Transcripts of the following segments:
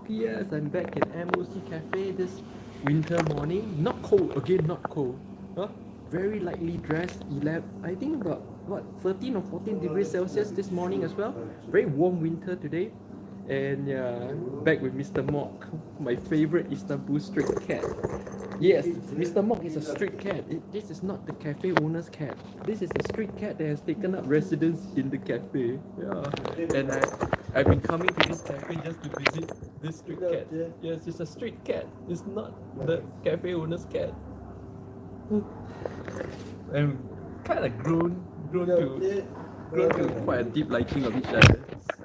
Yes, I'm back in MOC Cafe this winter morning. Not cold, again, not cold. Huh? Very lightly dressed, 11, I think about, what, 13 or 14 degrees Celsius this morning as well. Very warm winter today. And yeah, back with Mr. Mok, my favorite Istanbul street cat. Yes, Mr. Mok is a street cat. This is not the cafe owner's cat. This is a street cat that has taken up residence in the cafe. Yeah, and I've been coming to this cafe just to visit this street cat. Yes, it's a street cat. It's not the cafe owner's cat. And kind of grown to quite a deep liking of each other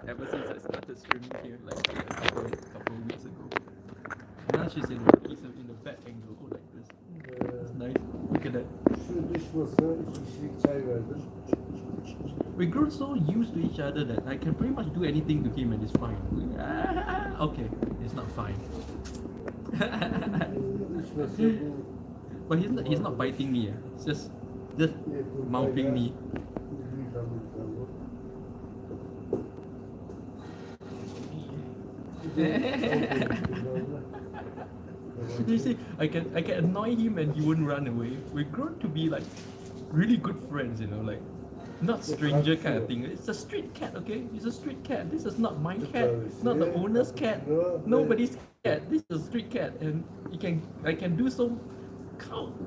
ever since I started streaming here like a couple of weeks ago. Now she's in the back angle, like this. It's nice. Look at that. We've grown so used to each other that I can pretty much do anything to him and it's fine. Okay, it's not fine. But he's not biting me. It's just mouthing me. You see, I can annoy him and he wouldn't run away. We've grown to be like really good friends, you know, like not stranger kind of thing. It's a street cat, okay? It's a street cat. This is not my cat, not the owner's cat, nobody's cat. This is a street cat, and I can do so.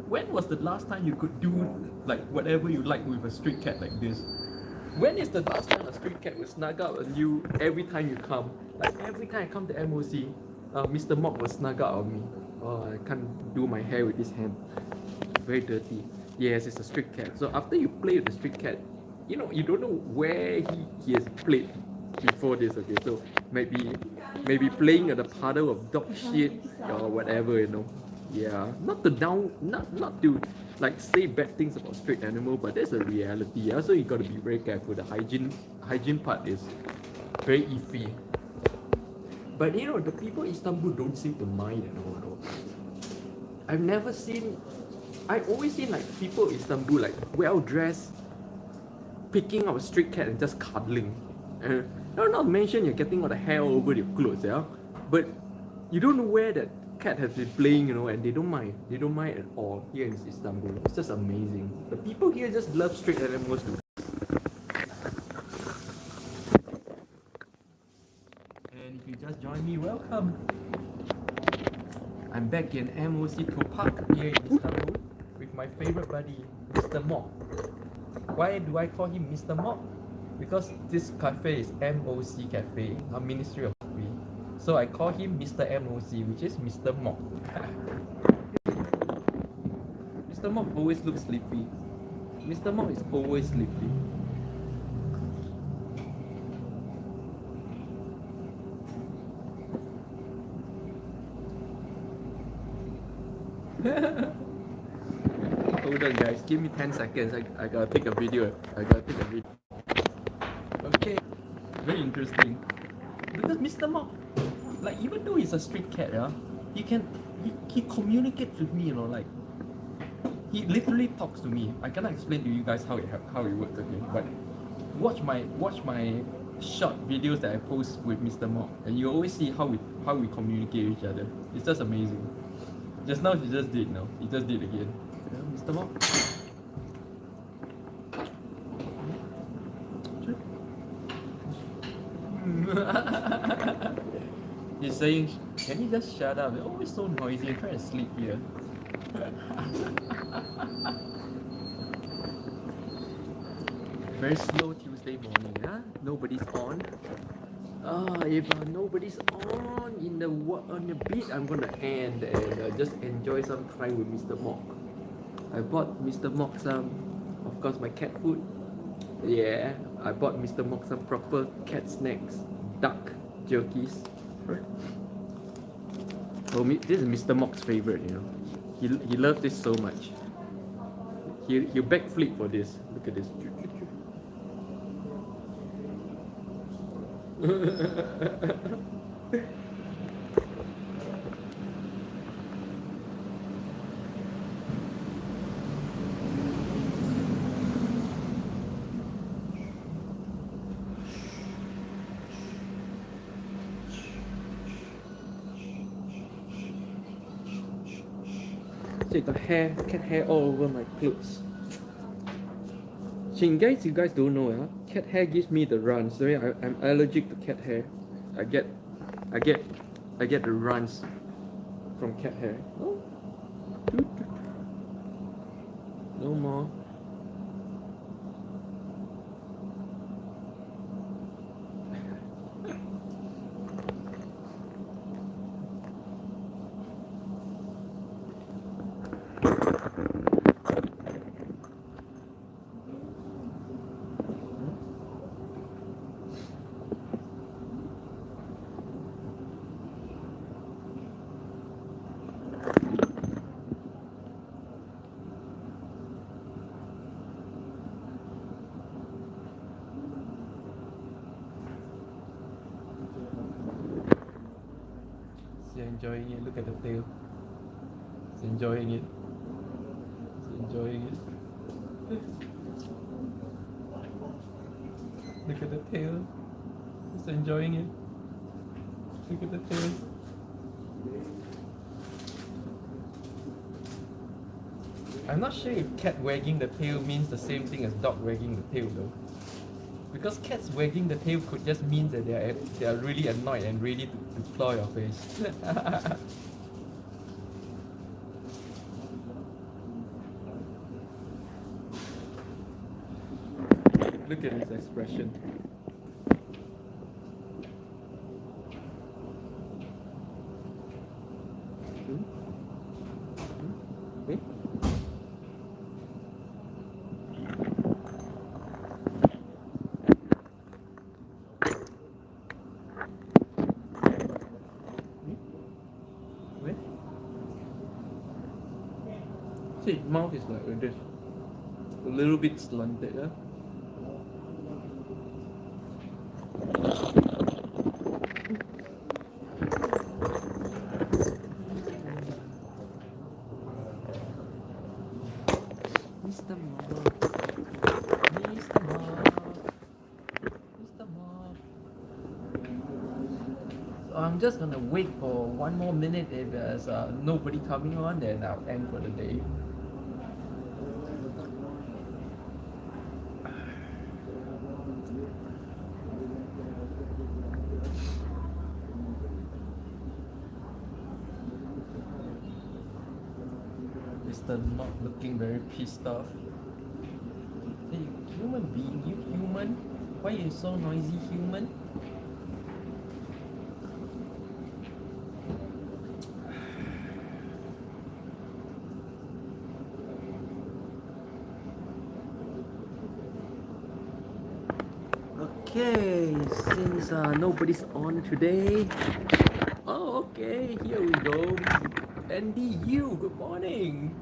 When was the last time you could do like whatever you like with a street cat like this? When is the last time a street cat will snug up on you every time you come? Like every time I come to MOC, Mr. Mok will snug up on me. Oh, I can't do my hair with his hand. Very dirty. Yes, it's a street cat. So after you play with the street cat, you know, you don't know where he has played before this, okay? So maybe playing at a puddle of dog shit or whatever, you know. Yeah, not to like say bad things about street animal, but there's a reality. Yeah, so you gotta be very careful. The hygiene part is very iffy. But you know, the people in Istanbul don't seem to mind at all. I've always seen like people in Istanbul like well dressed, picking up a street cat and just cuddling. Not to mention you're getting all the hair all over your clothes, yeah. But you don't know where that cat has been playing, you know, and they don't mind at all here in Istanbul. It's just amazing. The people here just love street animals too. And if you just joined me, welcome. I'm back in MOC Topak here in Istanbul with my favorite buddy, Mr. Mok. Why do I call him Mr. Mok? Because this cafe is MOC Cafe, a Ministry of Coffee. So I call him Mr. MOC, which is Mr. Mok. Mr. Mok always looks sleepy. Mr. Mok is always sleepy. Hold on guys, give me 10 seconds. I gotta take a video. Okay, very interesting. Because Mr. Mok, like even though he's a street cat, yeah, he communicates with me, you know, like he literally talks to me. I cannot explain to you guys how it works, okay? But watch my short videos that I post with Mr. Mok, and you always see how we communicate with each other. It's just amazing. Just now he just did again. Yeah, Mr. Mok. He's saying, can you just shut up? You're always so noisy. I'm trying to sleep here. Very slow Tuesday morning, huh? Nobody's on. If nobody's on on the beat, I'm gonna end and just enjoy some time with Mr. Mok. I bought Mr. Mok some, of course, my cat food. Yeah, I bought Mr. Mok some proper cat snacks, duck jerkies. Oh, this is Mr. Mok's favorite, you know. He loves this so much. He'll backflip for this. Look at this. See, got hair, cat hair all over my clothes. See, in case you guys don't know, cat hair gives me the runs. So I'm allergic to cat hair. I get the runs from cat hair. Oh. No more. She's enjoying it. Look at the tail. She's enjoying it. She's enjoying it. Look at the tail. She's enjoying it. Look at the tail. I'm not sure if cat wagging the tail means the same thing as dog wagging the tail though. Because cats wagging the tail could just mean that they are really annoyed and ready to claw your face. Look at his expression. Okay. See, mouth is like this, a little bit slanted, huh? Mr. Mop, Mr. Mop, Mr. Mop. So I'm just gonna wait for one more minute. If there's nobody coming on, then I'll end for the day. Mr. Not looking very pissed off. Hey, human being, you human? Why are you so noisy, human? Okay, since nobody's on today. Oh, okay, here we go. Andy, you, good morning.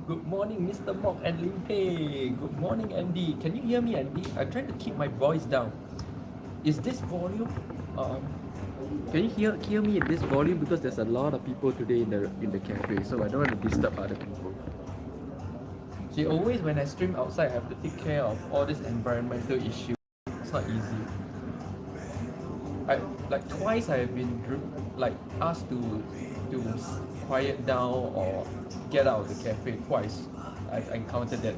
Good morning, Mr. Mok and Limpeh. Good morning, Andy. Can you hear me, Andy? I'm trying to keep my voice down. Is this volume? Can you hear me at this volume? Because there's a lot of people today in the cafe, so I don't want to disturb other people. See, always when I stream outside, I have to take care of all these environmental issues. It's not easy. Like twice I have been asked to quiet down or get out of the cafe. Twice I've encountered that.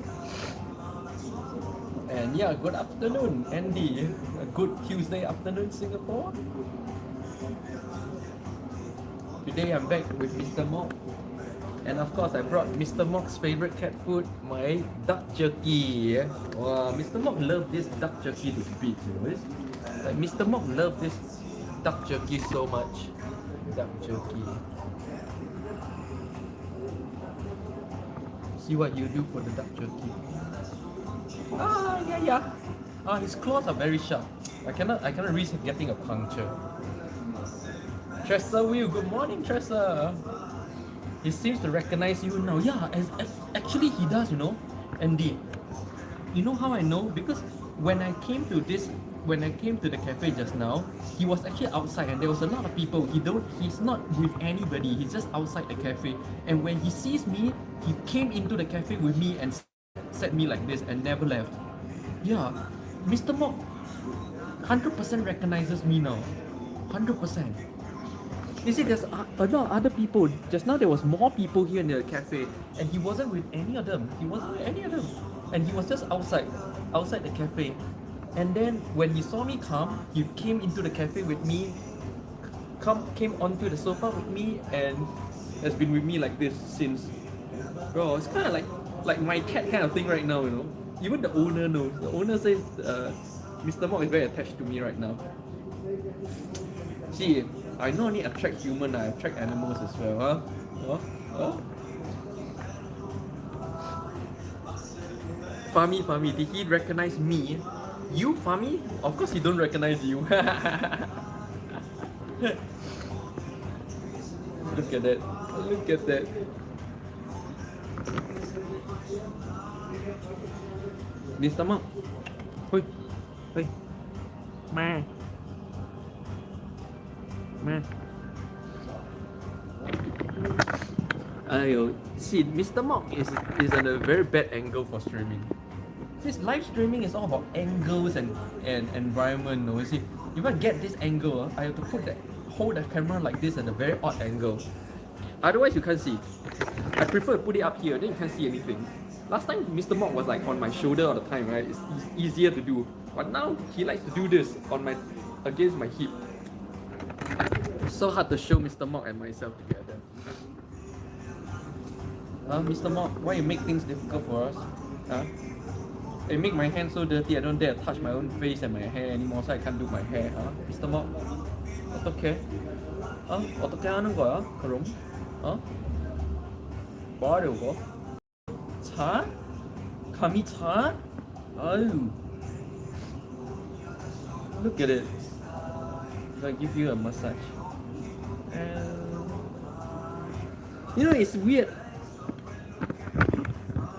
And yeah, good afternoon, Andy. A good Tuesday afternoon, Singapore. Today I'm back with Mr. Mok. And of course I brought Mr. Mok's favorite cat food, my duck jerky. Wow, Mr. Mok loved this duck jerky to bits, you know. Like Mr. Mok loved this duck jerky so much. Duck jerky. See what you do for the duck jerky. Yeah. His claws are very sharp. I cannot risk getting a puncture. Tressa Will, good morning, Tressa. He seems to recognize you now. Yeah, actually he does, you know. Andy, you know how I know? Because when I came to the cafe just now, he was actually outside and there was a lot of people. He's not with anybody. He's just outside the cafe. And when he sees me, he came into the cafe with me and said me like this and never left. Yeah, Mr. Mok 100% recognizes me now. 100%. You see, there's a lot of other people. Just now there was more people here in the cafe, and he wasn't with any of them. He wasn't with any of them, and he was just outside the cafe. And then when he saw me come, he came into the cafe with me, came onto the sofa with me, and has been with me like this since. Bro, it's kind of like my cat kind of thing right now, you know. Even the owner knows. The owner says Mr. Mok is very attached to me right now. See, I not only attract humans, I attract animals as well, huh? Fahmi, did he recognize me? You, Fahmi? Of course he don't recognize you. Look at that. Look at that. Mr. Mok. Hui. Ma. Ayo, see, Mr. Mok is at a very bad angle for streaming. This live streaming is all about angles and environment, no? You see, if I get this angle, I have to hold the camera like this at a very odd angle. Otherwise, you can't see. I prefer to put it up here, then you can't see anything. Last time, Mr. Mok was like on my shoulder all the time, right? It's easier to do. But now, he likes to do this against my hip. So hard to show Mr. Mok and myself together. Mr. Mok, why you make things difficult for us? You make my hands so dirty, I don't dare touch my own face and my hair anymore, so I can't do my hair, Mr. Mok? 어떡해? 어떻게 하는 거야, 그럼? 뭐 하려고? 자? 감히 자? 아유. Look at it. If I give you a massage. You know, it's weird.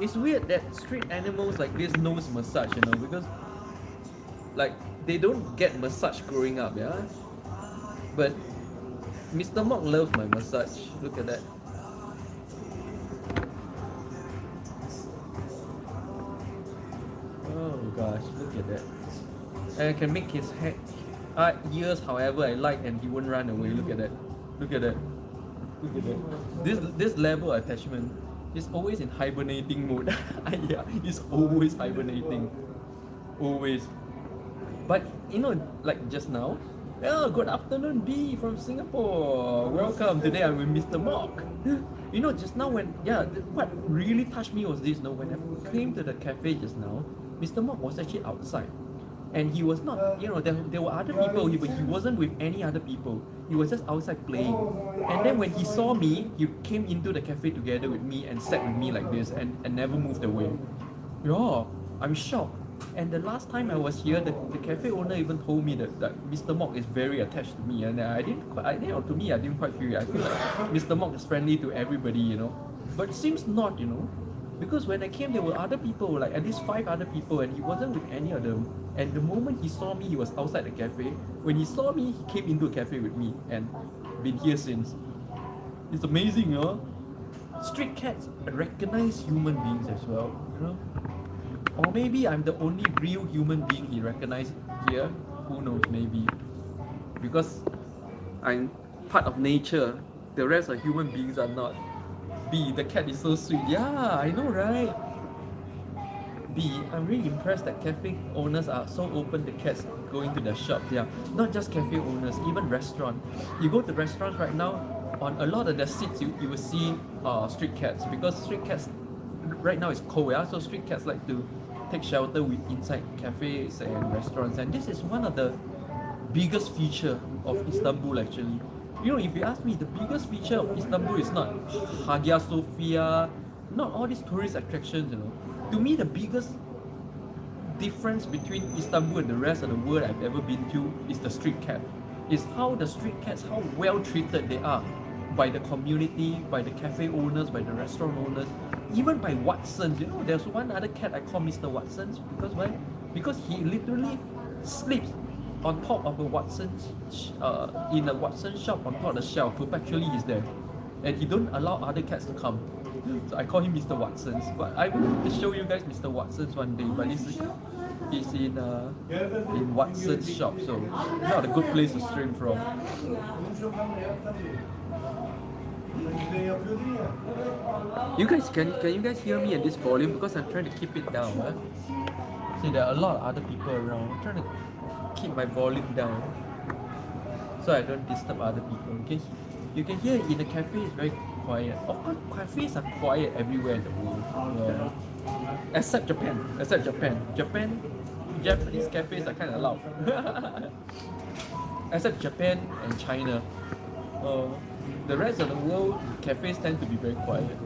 It's weird that street animals like this knows massage, you know, because like they don't get massage growing up, yeah. But Mr. Mok loves my massage. Look at that. Oh gosh, look at that. And I can make his head ears however I like, and he won't run away. Look at that. Look at that. Look at that. This level of attachment is always in hibernating mode. Yeah, he's always hibernating. Always. But you know, like just now, oh, good afternoon, B from Singapore. Welcome. Today I'm with Mr. Mok. You know, just now what really touched me was this. No, when I came to the cafe just now, Mr. Mok was actually outside. And he was not, you know, there were other people, but he wasn't with any other people. He was just outside playing. And then when he saw me, he came into the cafe together with me and sat with me like this and never moved away. Yeah, I'm shocked. And the last time I was here, the cafe owner even told me that Mr. Mok is very attached to me. And I didn't quite feel it. I feel like Mr. Mok is friendly to everybody, you know. But it seems not, you know. Because when I came, there were other people, like at least 5 other people, and he wasn't with any of them. And the moment he saw me, he was outside the cafe. When he saw me, he came into a cafe with me and been here since. It's amazing, you know? Street cats recognize human beings as well, you know? Or maybe I'm the only real human being he recognized here. Who knows, maybe. Because I'm part of nature. The rest of human beings are not. B, the cat is so sweet. Yeah, I know, right? B, I'm really impressed that cafe owners are so open to cats going to their shop. Yeah, not just cafe owners, even restaurant. You go to restaurants right now, on a lot of their seats, you will see street cats, because street cats right now is cold, yeah. So street cats like to take shelter inside cafes and restaurants, and this is one of the biggest feature of Istanbul actually. You know, if you ask me, the biggest feature of Istanbul is not Hagia Sophia, not all these tourist attractions, you know. To me, the biggest difference between Istanbul and the rest of the world I've ever been to is the street cat. It's how the street cats, how well treated they are by the community, by the cafe owners, by the restaurant owners, even by Watsons. You know, there's one other cat I call Mr. Watsons, because why? Because he literally sleeps on top of a Watson's, in a Watson's shop on top of the shelf. Perpetually he's there, and he don't allow other cats to come. So I call him Mr. Watsons. But I will have to show you guys Mr. Watsons one day. But this is is in Watson's shop, so not a good place to stream from. You guys, can you guys hear me at this volume? Because I'm trying to keep it down. Huh? See, there are a lot of other people around. I'm trying to keep my volume down so I don't disturb other people. Okay, you can hear in the cafe it's very quiet. Of course, cafes are quiet everywhere in the world. Except Japan. Japanese cafes are kind of loud. Except Japan and China. The rest of the world, cafes tend to be very quiet.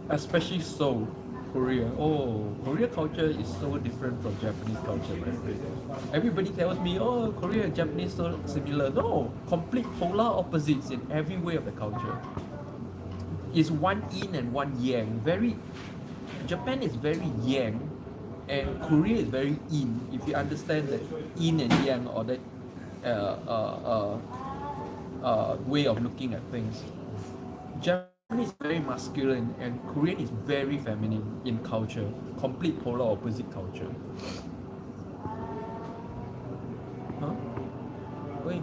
Especially Seoul, Korea. Oh, Korea culture is so different from Japanese culture, my friend. Everybody tells me, oh, Korea and Japanese so similar. No, complete polar opposites in every way of the culture. It's one yin and one yang. Japan is very yang, and Korea is very yin. If you understand that yin and yang, or that way of looking at things. Japan is very masculine and Korean is very feminine in culture. Complete polar opposite culture. Huh? Wait.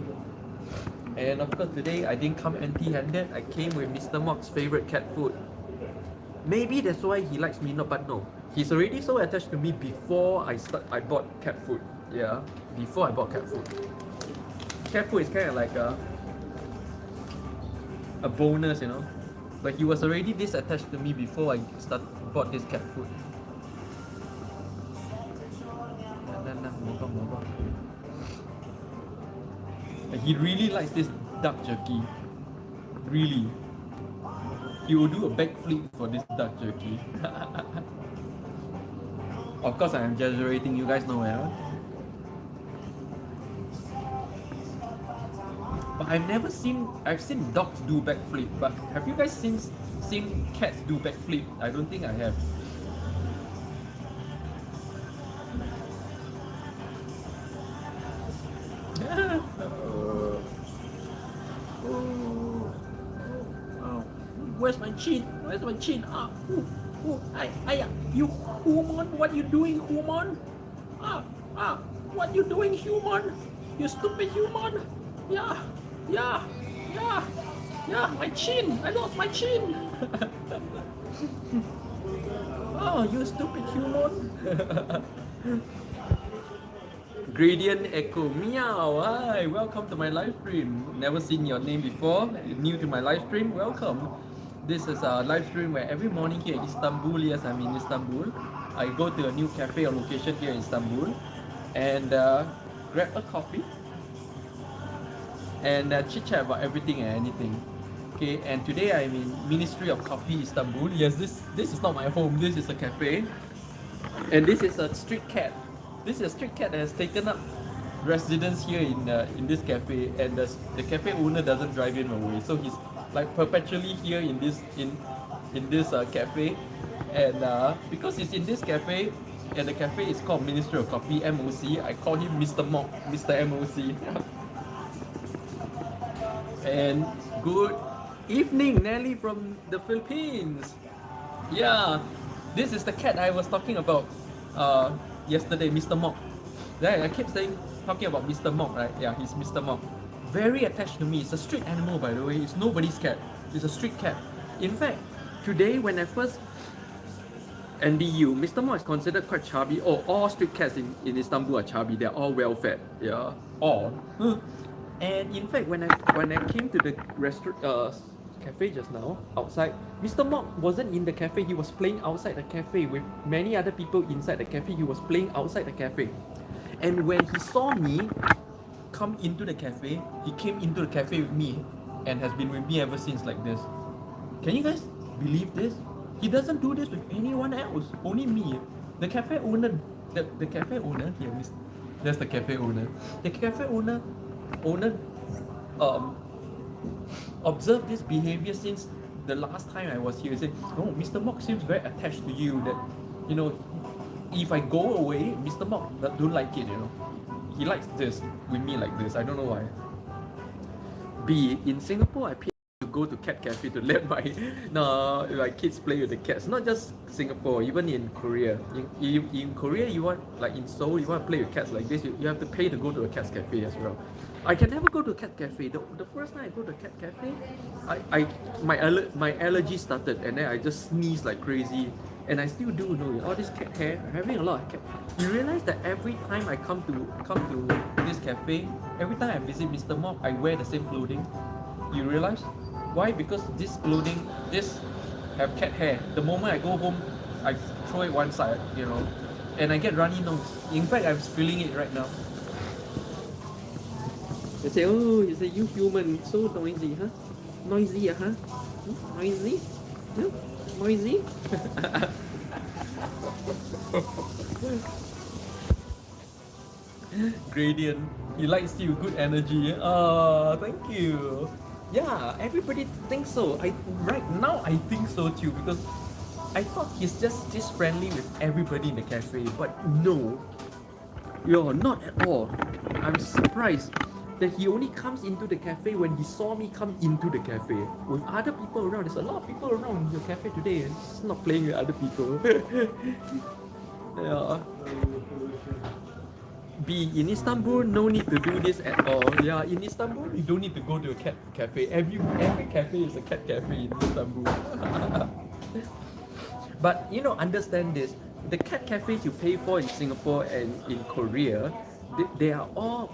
And of course today I didn't come empty-handed. I came with Mr. Mok's favorite cat food. Maybe that's why he likes me, but no. He's already so attached to me before I bought cat food. Yeah, before I bought cat food. Cat food is kind of like a bonus, you know. But he was already this attached to me before I bought this cat food. He really likes this duck jerky. Really. He will do a backflip for this duck jerky. Of course I am exaggerating, you guys know, yeah? But I've seen dogs do backflip, but have you guys seen cats do backflip? I don't think I have. Where's my chin? Where's my chin? You human, what you doing, human? What you doing, human? You stupid human! Yeah, my chin! I lost my chin! Oh, you stupid human! Gradient Echo, meow! Hi, welcome to my live stream. Never seen your name before. New to my live stream, welcome. This is a live stream where every morning here in Istanbul, yes, I'm in Istanbul. I go to a new cafe or location here in Istanbul and grab a coffee and chit chat about everything and anything. Okay, and today I'm in Ministry of Coffee Istanbul. Yes, this is not my home. This is a cafe, and this is a street cat. This is a street cat that has taken up residence here in this cafe, and the cafe owner doesn't drive him away, so he's like perpetually here in this cafe, and because he's in this cafe, and the cafe is called Ministry of Coffee, MOC. I call him Mr. Mok, Mr. MOC. And good evening, Nelly from the Philippines. Yeah, this is the cat I was talking about yesterday, Mr. Mok. I keep talking about Mr. Mok, right? Yeah, he's Mr. Mok. Very attached to me. It's a street animal, by the way. It's nobody's cat. It's a street cat. In fact, today when I first NDU, Mr. Mok is considered quite chubby. Oh, all street cats in Istanbul are chubby. They're all well fed. Yeah, all. And in fact, when I came to the cafe just now outside, Mr. Mok wasn't in the cafe. He was playing outside the cafe with many other people inside the cafe. He was playing outside the cafe, and when he saw me come into the cafe, he came into the cafe with me and has been with me ever since, like this. Can you guys believe this? He doesn't do this with anyone else, only me. The cafe owner, the cafe owner here, that's the cafe owner. The cafe owner observed this behavior since the last time I was here. He said, "Oh, Mr. Mok seems very attached to you. That, you know, if I go away, Mr. Mok don't like it. You know, he likes this with me like this. I don't know why." B, in Singapore, I paid to go to cat cafe to let my kids play with the cats. Not just Singapore, even in Korea. In Korea, you want, like in Seoul, you want to play with cats like this, you have to pay to go to a cat cafe as well. I can never go to a cat cafe. The first time I go to a cat cafe, my allergy started, and then I just sneezed like crazy. And I still do know all this cat hair. I'm having a lot of cat. You realize that every time I come to this cafe, every time I visit Mr. Mop, I wear the same clothing. You realize why? Because this clothing, this have cat hair. The moment I go home, I throw it one side, and I get runny nose. In fact, I'm feeling it right now. They say, oh, you say you human so noisy, huh? Noisy, huh? Noisy? Huh? Noisy? Gradient, he likes you, good energy. Oh, thank you. Yeah, everybody thinks so. Right now I think so too, because I thought he's just this friendly with everybody in the cafe, but no, you're not at all. I'm surprised that he only comes into the cafe when he saw me come into the cafe. With other people around, there's a lot of people around your cafe today, and just not playing with other people. Yeah. B, in Istanbul, no need to do this at all. Yeah, in Istanbul, you don't need to go to a cat cafe. Every cafe is a cat cafe in Istanbul. But understand this. The cat cafes you pay for in Singapore and in Korea, they are all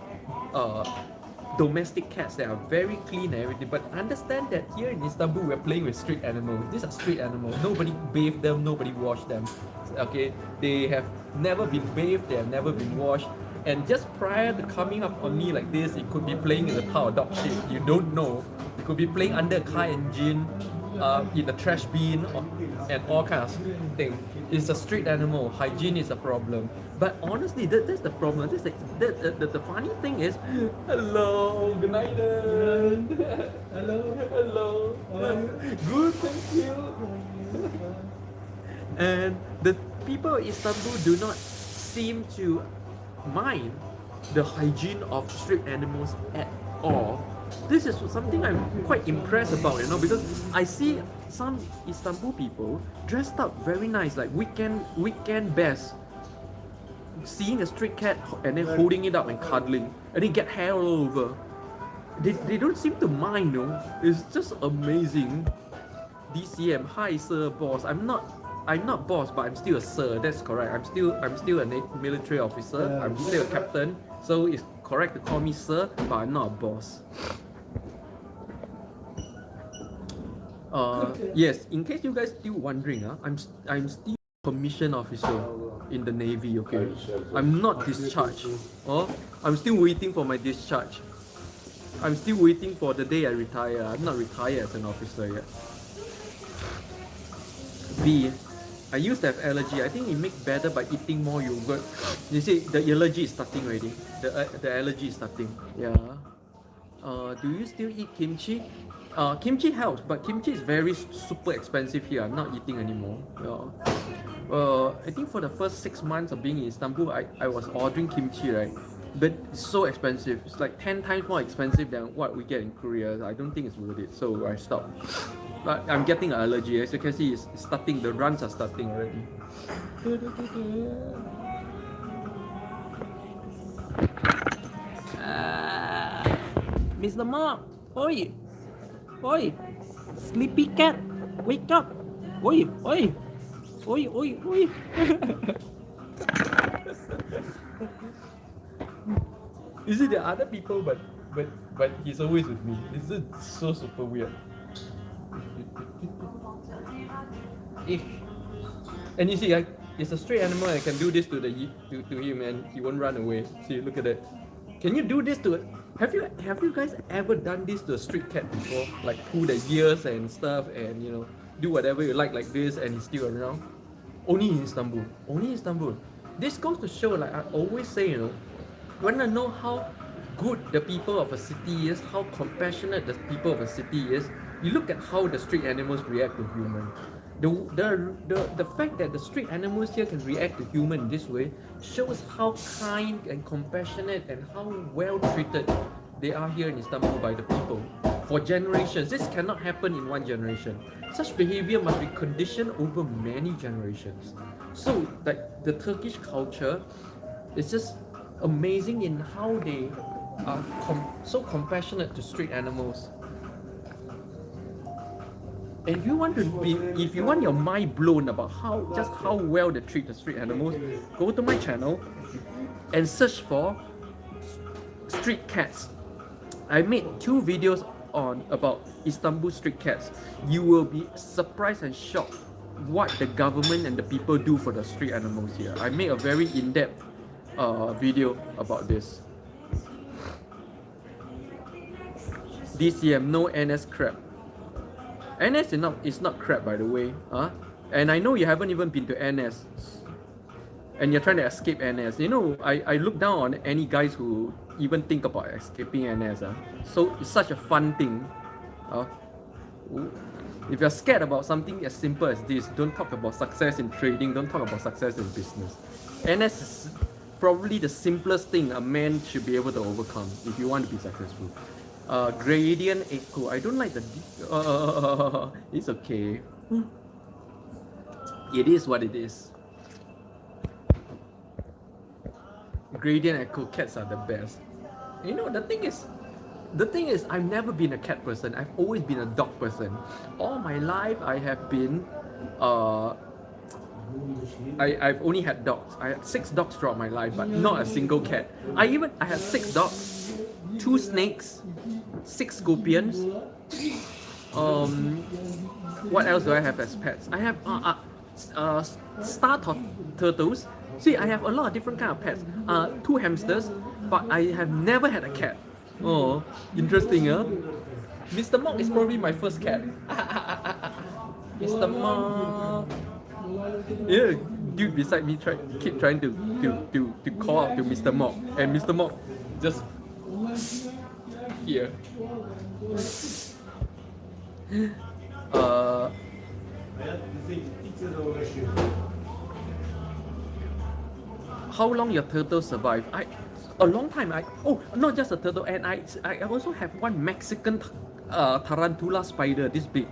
domestic cats that are very clean and everything. But understand that here in Istanbul, we're playing with street animals. These are street animals. Nobody bathed them, nobody washed them. Okay, they have never been bathed, they have never been washed. And just prior to coming up on me like this, it could be playing in a pile of dog shit. You don't know. It could be playing under a car engine, in a trash bin, and all kinds of things. It's a street animal. Hygiene is a problem. But honestly, that's the problem. The funny thing is, hello, good night. Hello. Good, thank you. And the people in Istanbul do not seem to mind the hygiene of street animals at all. This is something I'm quite impressed about, because I see some Istanbul people dressed up very nice, like weekend bears, seeing a street cat and then holding it up and cuddling, and they get hair all over. They don't seem to mind, It's just amazing. DCM, hi sir, boss. I'm not boss, but I'm still a sir. That's correct. I'm still a military officer. I'm still a captain. So it's correct to call me sir, but I'm not a boss. Yes. In case you guys still wondering, I'm still a commissioned officer in the Navy. Okay, I'm not discharged. I'm still waiting for my discharge. I'm still waiting for the day I retire. I'm not retired as an officer yet. B, I used to have allergy. I think it makes better by eating more yogurt. You see, the allergy is starting already. The allergy is starting. Yeah. Do you still eat kimchi? Kimchi helps, but kimchi is very super expensive here. I'm not eating anymore. Yeah. I think for the first 6 months of being in Istanbul, I was ordering kimchi, right? But it's so expensive. It's like 10 times more expensive than what we get in Korea. I don't think it's worth it, so I stopped. But I'm getting an allergy. As you can see, it's starting. The runs are starting already. Mr. Mom, oi, oi, sleepy cat, wake up, oi, oi, oi, oi, oi. You see, there are other people, but he's always with me. It's just so super weird. And you see, it's a stray animal. I can do this to him, and he won't run away. See, look at that. Can you do this to? Have you guys ever done this to a street cat before? Like pull the ears and stuff, and do whatever you like this, and he's still around. Only in Istanbul. Only in Istanbul. This goes to show, like I always say, when I know how good the people of a city is, how compassionate the people of a city is, you look at how the street animals react to humans. The fact that the street animals here can react to human this way shows how kind and compassionate and how well treated They are here in Istanbul by the people for generations. This cannot happen in one generation. Such behavior must be conditioned over many generations. So, like the Turkish culture is just amazing in how they are so compassionate to street animals. And if you want your mind blown about how well they treat the street animals, go to my channel and search for street cats. I made 2 videos about Istanbul street cats. You will be surprised and shocked what the government and the people do for the street animals here. I made a very in-depth video about this. DCM, no NS crap. NS is not crap, by the way. And I know you haven't even been to NS. And you're trying to escape NS. You know, I look down on any guys who even think about escaping NS. So it's such a fun thing. If you're scared about something as simple as this, don't talk about success in trading, don't talk about success in business. NS is probably the simplest thing a man should be able to overcome if you want to be successful. Gradient echo. I don't like the. It's okay. It is what it is. Gradient echo. Cats are the best. You know, the thing is, I've never been a cat person. I've always been a dog person. All my life, I have been. I've only had dogs. I had 6 dogs throughout my life, but not a single cat. I had 6 dogs, 2 snakes, 6 scorpions. What else do I have as pets? I have star turtles. See, I have a lot of different kind of pets. 2 hamsters, but I have never had a cat. Oh, interesting, huh? Mr. Monk is probably my first cat. Mr. Monk. Yeah, dude beside me keep trying to call out to Mr. Monk, and Mr. Monk just here. How long your turtle survive? A long time. Not just a turtle, and I also have one Mexican tarantula spider this big.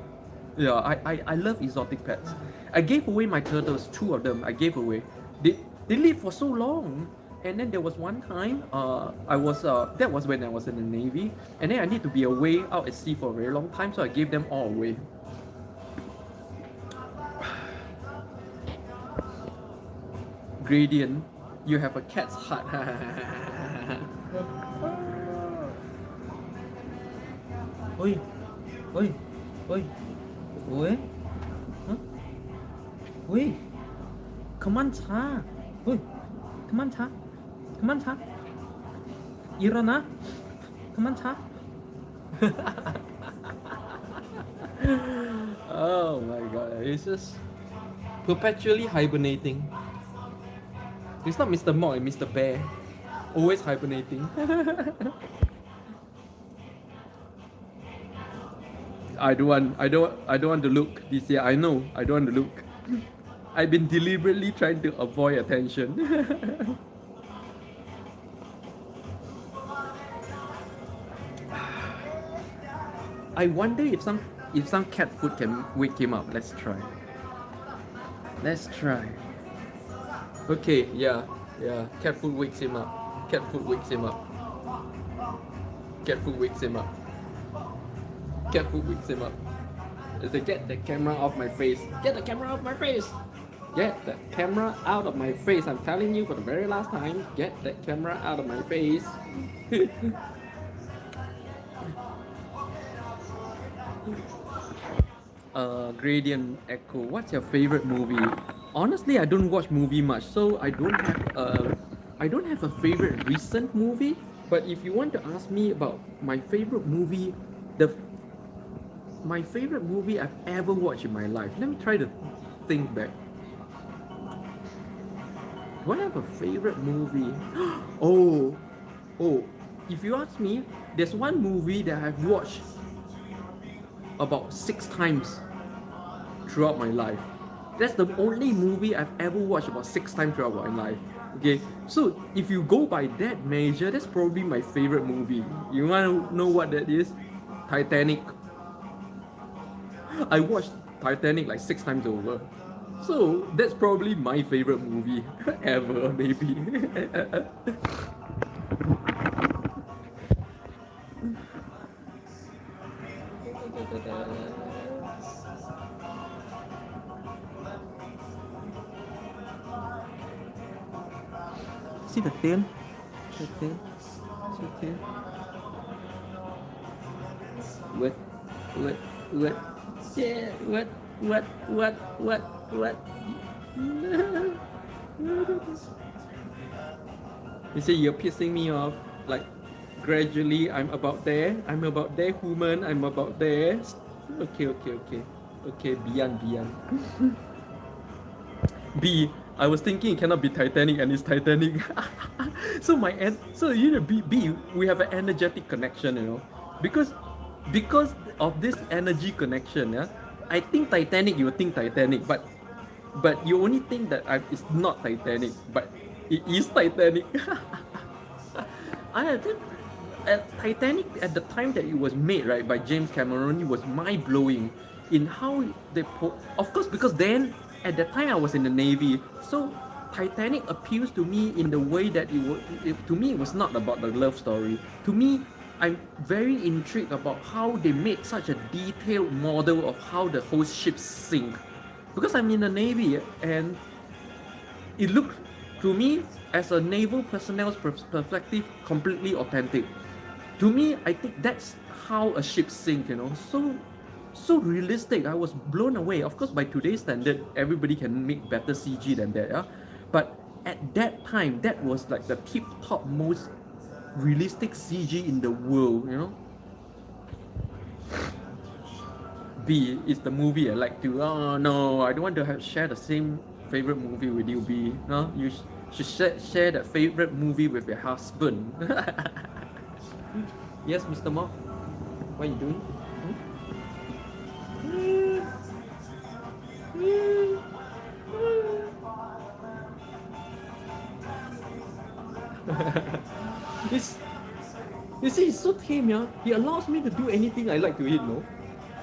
Yeah, I love exotic pets. I gave away my turtles, 2 of them. I gave away. They live for so long. And then there was one time, that was when I was in the Navy, and then I need to be away out at sea for a very long time, so I gave them all away. Gradient, you have a cat's heart. Oi, oi, oi, oi, huh? Oi, 그만차, oi, 그만차. 그만 자. 일어나. 그만 자. Oh my god, it's just perpetually hibernating. It's not Mr. Monk and Mr. Bear. Always hibernating. I don't want to look this year. I know I don't want to look. I've been deliberately trying to avoid attention. I wonder if some cat food can wake him up. Let's try. Okay, yeah. Cat food wakes him up. Cat food wakes him up. I say, get the camera off my face. Get the camera off my face. Get that camera out of my face. I'm telling you for the very last time. Get that camera out of my face. Gradient echo. What's your favorite movie? Honestly, I don't watch movie much, so I don't have a favorite recent movie. But if you want to ask me about my favorite movie, my favorite movie I've ever watched in my life. Let me try to think back. Do I have a favorite movie? Oh, if you ask me, there's one movie that I've watched about 6 times throughout my life. That's the only movie I've ever watched about 6 times throughout my life. Okay, so if you go by that measure, that's probably my favorite movie. You want to know what that is? Titanic. I watched Titanic like 6 times over. So that's probably my favorite movie ever, maybe. See the tail? The tail? See the tail? What? What? What? Yeah, what? What? You say you're pissing me off. Like, gradually, I'm about there, human, I'm about there. Okay, beyond. B, I was thinking it cannot be Titanic and it's Titanic. So you know B, we have an energetic connection, you know. Because of this energy connection, yeah, I think Titanic, you will think Titanic, but you only think that it's not Titanic, but it is Titanic. I think Titanic at the time that it was made, right, by James Cameron, it was mind blowing in how of course, because then at that time I was in the Navy, so Titanic appeals to me in the way that to me it was not about the love story. To me, I'm very intrigued about how they made such a detailed model of how the whole ship sink. Because I'm in the Navy and it looked to me as a naval personnel's perspective completely authentic. To me, I think that's how a ship sinks, you know, so realistic. I was blown away. Of course, by today's standard, everybody can make better CG than that, yeah. But at that time, that was like the tip-top most realistic CG in the world, you know. B is the movie I like to. Oh no, I don't want to share the same favorite movie with you, B. No, you should share that favorite movie with your husband. Yes, Mr. Mock. What are you doing? You see, he's so tame, yeah. He allows me to do anything I like to eat, no?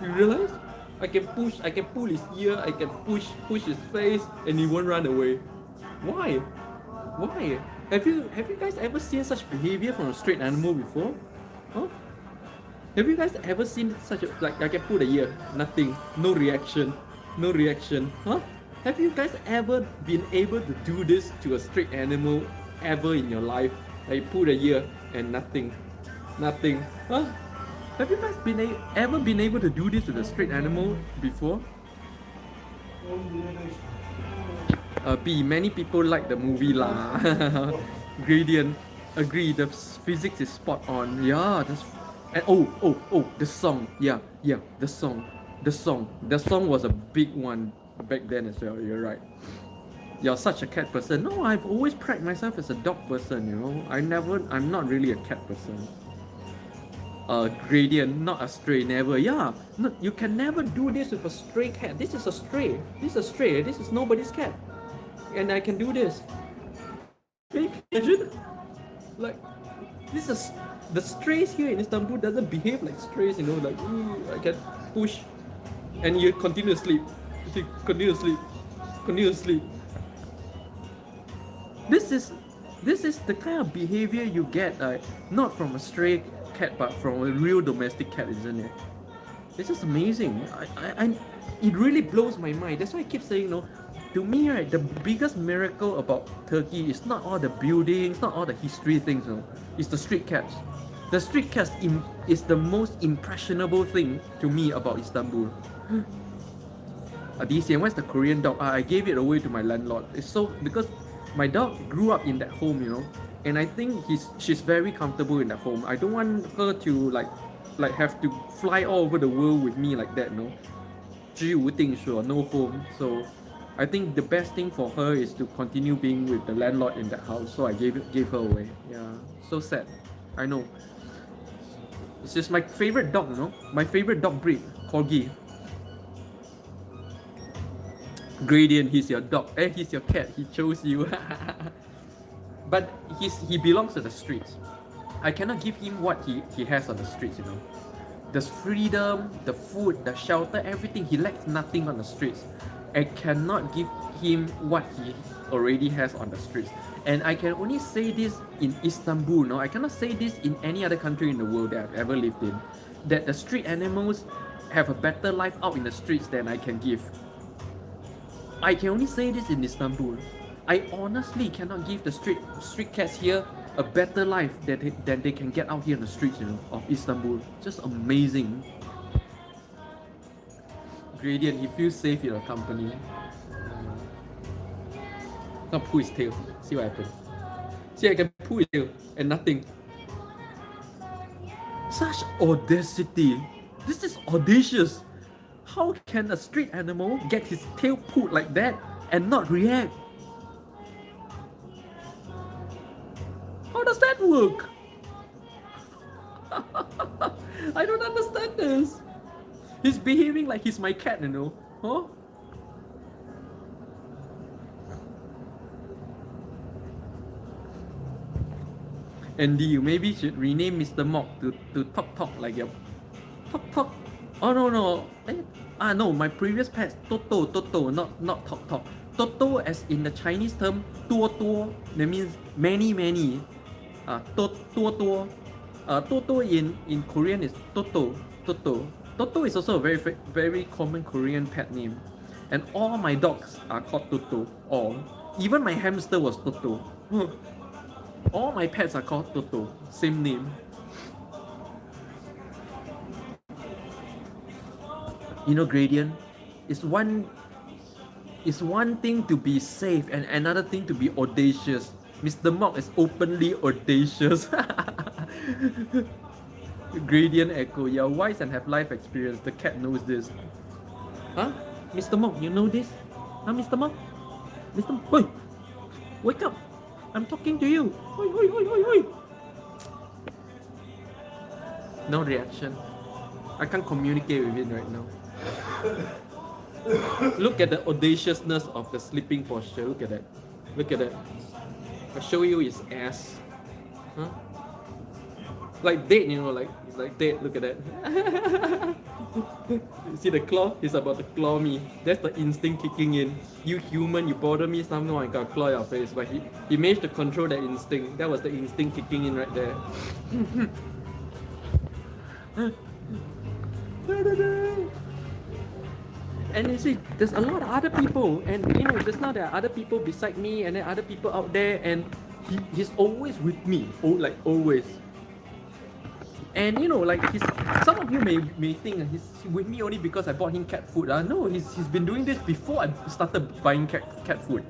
You realize? I can pull his ear, I can push his face, and he won't run away. Why? Why? Have you guys ever seen such behavior from a street animal before? Huh? Have you guys ever seen such a, like, I can pull the ear, nothing, no reaction, huh? Have you guys ever been able to do this to a street animal ever in your life? Like, pull the ear and nothing, huh? Have you guys ever been able to do this to the street animal before? B, many people like the movie lah. Gradient, agree, the physics is spot on. Yeah, that's, and the song. Yeah, the song was a big one back then as well. You're right. You're such a cat person. No, I've always prided myself as a dog person, you know. I'm not really a cat person. Gradient, not a stray, never. Yeah, no, you can never do this with a stray cat. This is a stray. This is nobody's cat. And I can do this. Can you imagine? Like, this is the strays here in Istanbul doesn't behave like strays, you know, like I can push and you continue to sleep. Continue to sleep. This is the kind of behavior you get not from a stray cat but from a real domestic cat, isn't it? It's just amazing. It really blows my mind. That's why I keep saying, you know, to me, right, the biggest miracle about Turkey is not all the buildings, not all the history things, no. It's the street cats. The street cats is the most impressionable thing to me about Istanbul. Where's the Korean dog? I gave it away to my landlord. It's so, because my dog grew up in that home, you know, and I think she's very comfortable in that home. I don't want her to like have to fly all over the world with me like that, no. 居无定所, no home. So I think the best thing for her is to continue being with the landlord in that house. So I gave her away. Yeah, so sad. I know. It's just my favorite dog, no? My favorite dog breed, Corgi. Gradient, he's your dog. He's your cat. He chose you. but he belongs to the streets. I cannot give him what he has on the streets, you know. The freedom, the food, the shelter, everything. He lacks nothing on the streets. I cannot give him what he already has on the streets. And I can only say this in Istanbul, no? I cannot say this in any other country in the world that I've ever lived in. That the street animals have a better life out in the streets than I can give. I can only say this in Istanbul. I honestly cannot give the street cats here a better life than they can get out here in the streets, you know, of Istanbul. Just amazing. Gradient, he feels safe in your company. Now pull his tail. See what happens. See, I can pull his tail and nothing. Such audacity. This is audacious. How can a street animal get his tail pulled like that and not react? How does that work? I don't understand this. He's behaving like he's my cat, you know? Huh? Andy, you maybe should rename Mr. Mock to Talk like your Talk. Oh no. No, my previous pet Toto, not Talk. Toto as in the Chinese term 多, that means many. Toto in Korean is Toto. Toto is also a very common Korean pet name. And all my dogs are called Toto. All. Even my hamster was Toto. All my pets are called Toto. Same name. You know, Gradient, it's one thing to be safe and another thing to be audacious. Mr. Mock is openly audacious. Gradient echo. You're wise and have life experience. The cat knows this. Huh? Mr. Mock, you know this? Huh, Mr. Mock? Mr. Mock, wait! Wake up! I'm talking to you! Oi. No reaction. I can't communicate with it right now. Look at the audaciousness of the sleeping posture. Look at that. I'll show you his ass. Huh? Like dead, you know, like he's like dead. Look at that. You see the claw? He's about to claw me. That's the instinct kicking in. You human, you bother me, somehow I gotta claw your face. But he managed to control that instinct. That was the instinct kicking in right there. And you see, there's a lot of other people, and you know, just now there are other people beside me, and then other people out there, and he's always with me, like always. And you know, like some of you may think he's with me only because I bought him cat food. No, he's been doing this before I started buying cat food.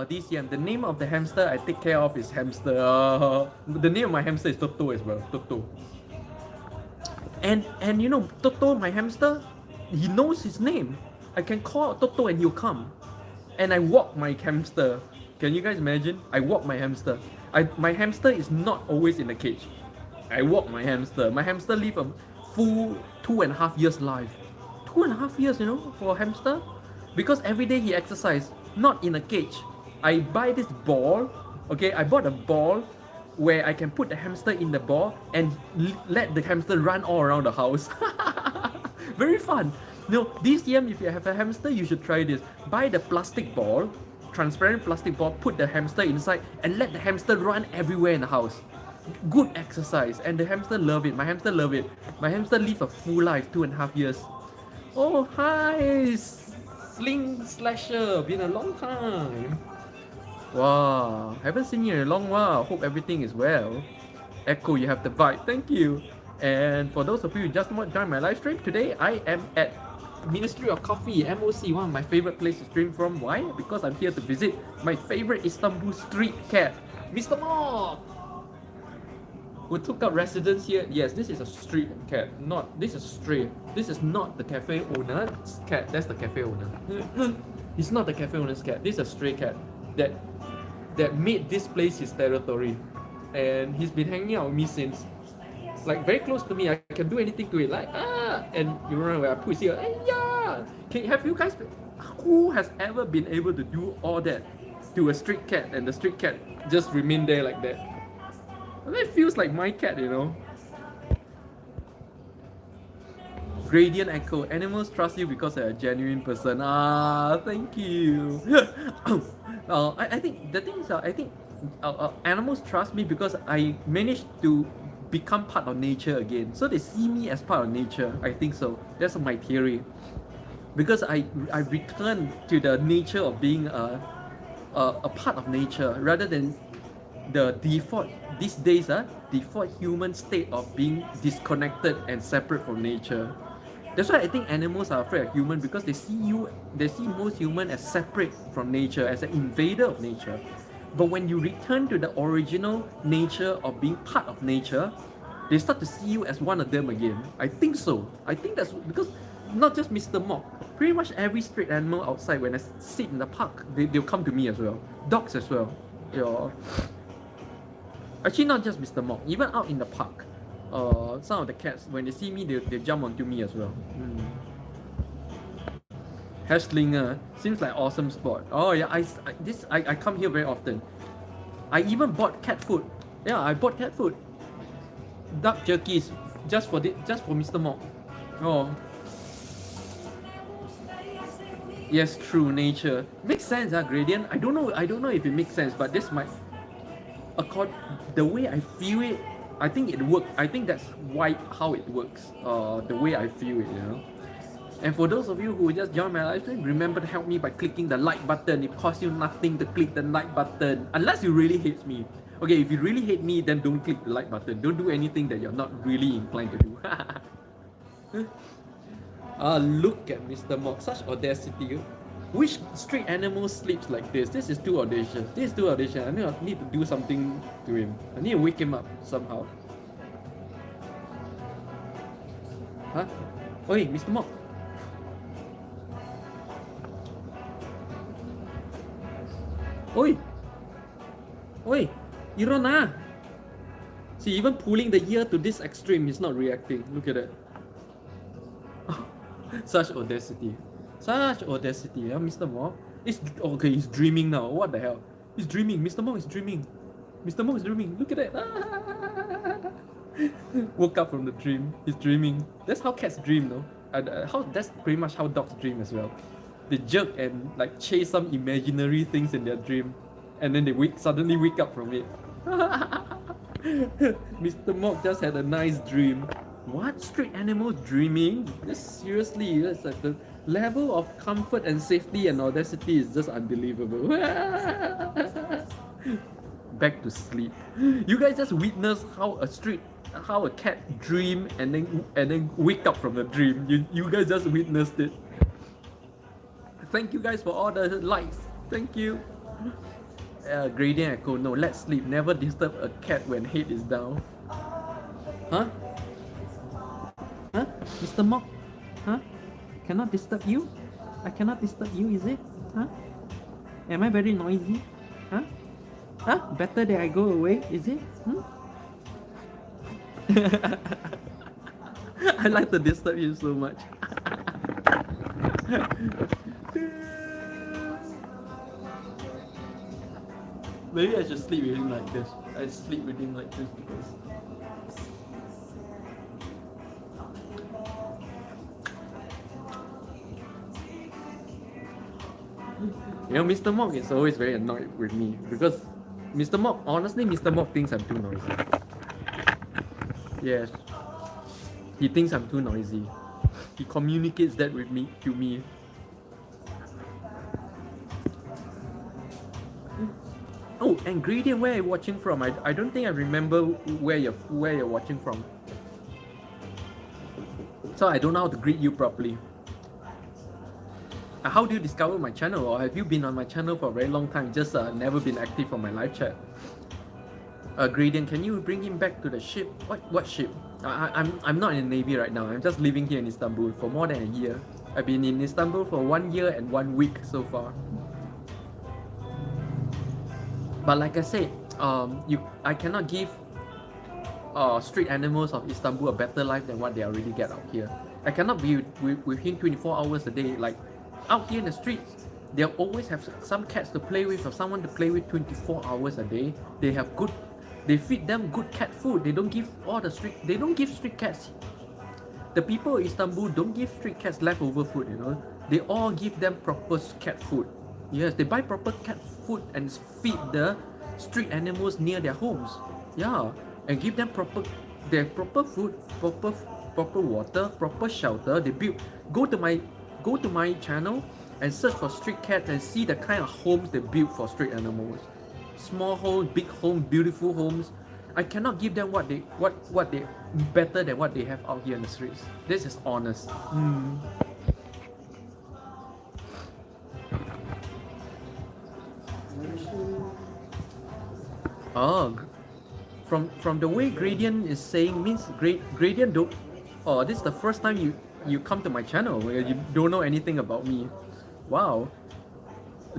This year, the name of the hamster I take care of is Hamster. The name of my hamster is Toto as well. Toto. And you know, Toto, my hamster, he knows his name. I can call Toto and he'll come. And I walk my hamster. Can you guys imagine? I walk my hamster. My hamster is not always in the cage. I walk my hamster. My hamster live a full 2.5 years life. 2.5 years, you know, for a hamster. Because every day he exercise, not in a cage. I buy this ball. Okay, I bought a ball where I can put the hamster in the ball and let the hamster run all around the house. Very fun. You know, this year if you have a hamster, you should try this. Buy the plastic ball, transparent plastic ball, put the hamster inside and let the hamster run everywhere in the house. Good exercise, and the hamster love it. My hamster love it. My hamster live a full life, 2.5 years. Oh, hi, Sling Slasher, been a long time. Wow, haven't seen you in a long while. Hope everything is well. Echo, you have the vibe. Thank you. And for those of you who just joined my live stream, today I am at Ministry of Coffee, MOC, one of my favorite places to stream from. Why? Because I'm here to visit my favorite Istanbul street cat, Mr. Mock, who took up residence here. Yes, this is a street cat, this is stray. This is not the cafe owner's cat, that's the cafe owner. He's not the cafe owner's cat, this is a stray cat that made this place his territory. And he's been hanging out with me since. Like very close to me, I can do anything to it, like and you remember where I put here, yeah. Have you guys, who has ever been able to do all that to a street cat, and the street cat just remain there like that. And it feels like my cat, you know. Gradient echo. Animals trust you because you're a genuine person. Ah, thank you. I think the thing is, I think animals trust me because I managed to become part of nature again. So they see me as part of nature. I think so. That's my theory. Because I returned to the nature of being a part of nature rather than the default these days, default human state of being disconnected and separate from nature. That's why I think animals are afraid of human, because they see most human as separate from nature, as an invader of nature. But when you return to the original nature of being part of nature, they start to see you as one of them again. I think so. I think that's because not just Mr. Mock, pretty much every street animal outside, when I sit in the park, they'll come to me as well. Dogs as well. Yeah. Actually, not just Mr. Mock, even out in the park. Some of the cats, when they see me, they jump onto me as well. Hashlinger seems like awesome spot. Oh yeah, I come here very often. I even bought cat food. Yeah, I bought cat food. Duck jerkies just for Mr. Mock. Oh. Yes, true, nature. Makes sense, Gradient. I don't know if it makes sense, but this might, the way I feel it, I think it works. I think that's how it works. The way I feel it, you know. And for those of you who just joined my live stream, remember to help me by clicking the like button. It costs you nothing to click the like button, unless you really hate me. Okay, if you really hate me, then don't click the like button. Don't do anything that you're not really inclined to do. Look at Mr. Mock, such audacity. Which street animal sleeps like this? This is too audacious. This is too audacious. I need to do something to him. I need to wake him up somehow. Huh? Oi, Mr. Mock. Oi! Oi! Irona! See, even pulling the ear to this extreme, he's not reacting. Look at that. Such audacity. Such audacity, Mr. Mock. Okay, he's dreaming now. What the hell? He's dreaming. Mr. Mock is dreaming. Mr. Mock is dreaming. Look at that. Woke up from the dream. He's dreaming. That's how cats dream, no? That's pretty much how dogs dream as well. They jerk and like chase some imaginary things in their dream, and then they suddenly wake up from it. Mr. Mock just had a nice dream. What? Street animals dreaming? Just seriously, that's like the level of comfort and safety and audacity is just unbelievable. Back to sleep. You guys just witnessed how a cat dream and then wake up from the dream. You guys just witnessed it. Thank you guys for all the likes. Thank you. Gradient echo. No, let's sleep. Never disturb a cat when head is down. Huh? Huh? Mr. Mock? Huh? Cannot disturb you? I cannot disturb you, is it? Huh? Am I very noisy? Huh? Huh? Better that I go away, is it? I like to disturb you so much. Maybe I should sleep with him like this. I sleep with him like this because you know, Mr. Mock is always very annoyed with me because Mr. Mock thinks I'm too noisy. Yes. He thinks I'm too noisy. He communicates that with me to me. Oh, and Gradient, where are you watching from? I don't think I remember where you're watching from. So I don't know how to greet you properly. How do you discover my channel? Or have you been on my channel for a very long time, just never been active on my live chat? Gradient, can you bring him back to the ship? What ship? I'm not in the Navy right now. I'm just living here in Istanbul for more than a year. I've been in Istanbul for 1 year and 1 week so far. But like I said, I cannot give street animals of Istanbul a better life than what they already get out here. I cannot be with him 24 hours a day. Like out here in the streets, They'll always have some cats to play with or someone to play with 24 hours a day. They feed them good cat food. They don't give street cats. The people in Istanbul don't give street cats leftover food, you know. They all give them proper cat food. Yes, they buy proper cat food and feed the street animals near their homes. Yeah, and give them proper food, proper water, proper shelter. Go to my channel and search for street cats and see the kind of homes they build for street animals. Small homes, big homes, beautiful homes. I cannot give them what they better than what they have out here in the streets. This is honest. Oh, from the way Gradient is saying means Gradient don't. Oh, this is the first time you come to my channel where you don't know anything about me. Wow,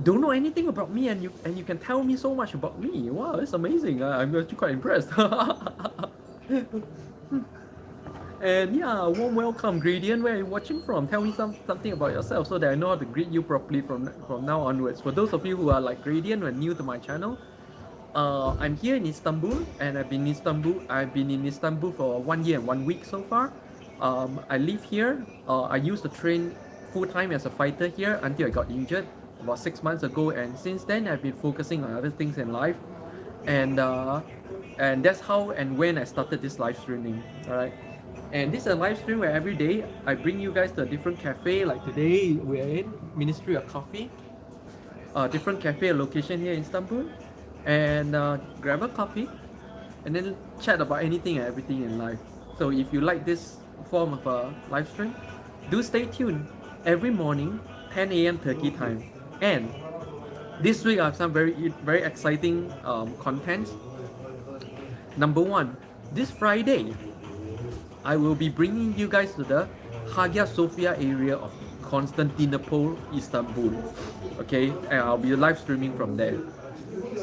don't know anything about me and you can tell me so much about me. Wow, it's amazing. I'm actually quite impressed. And yeah, warm welcome, Gradient. Where are you watching from? Tell me something about yourself so that I know how to greet you properly from now onwards. For those of you who are like Gradient and new to my channel, I'm here in Istanbul, and I've been in Istanbul for 1 year and 1 week so far. I live here. I used to train full time as a fighter here until I got injured about 6 months ago, and since then I've been focusing on other things in life, and that's how and when I started this live streaming. All right, and this is a live stream where every day I bring you guys to a different cafe. Like today we're in Ministry of Coffee, a different cafe location here in Istanbul, and grab a coffee and then chat about anything and everything in life. So if you like this form of a live stream, do stay tuned every morning 10 a.m. Turkey time. And this week I have some very exciting content. Number one, this Friday I will be bringing you guys to the Hagia Sophia area of Constantinople, Istanbul. Okay, and I'll be live streaming from there.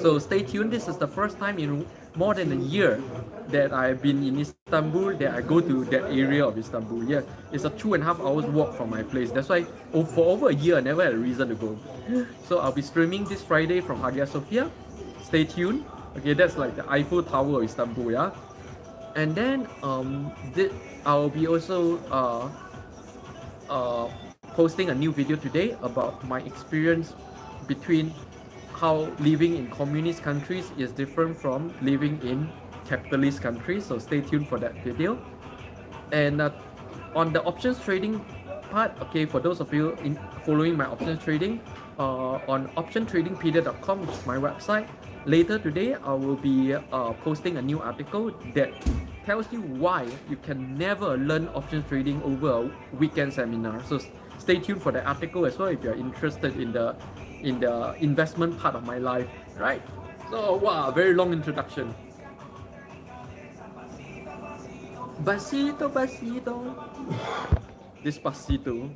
So stay tuned. This is the first time in more than a year that I've been in Istanbul that I go to that area of Istanbul. Yeah, it's a 2.5 hours walk from my place. That's why for over a year I never had a reason to go. So I'll be streaming this Friday from Hagia Sophia. Stay tuned. Okay, that's like the Eiffel Tower of Istanbul. Yeah, and then I'll be also posting a new video today about my experience between how living in communist countries is different from living in capitalist countries. So stay tuned for that video. And on the options trading part, okay, for those of you following my options trading, on optiontradingpedia.com, which is my website, later today I will be posting a new article that tells you why you can never learn options trading over a weekend seminar. So stay tuned for the article as well if you're interested in the investment part of my life, right? So wow, very long introduction. Basito, basito. Despacito.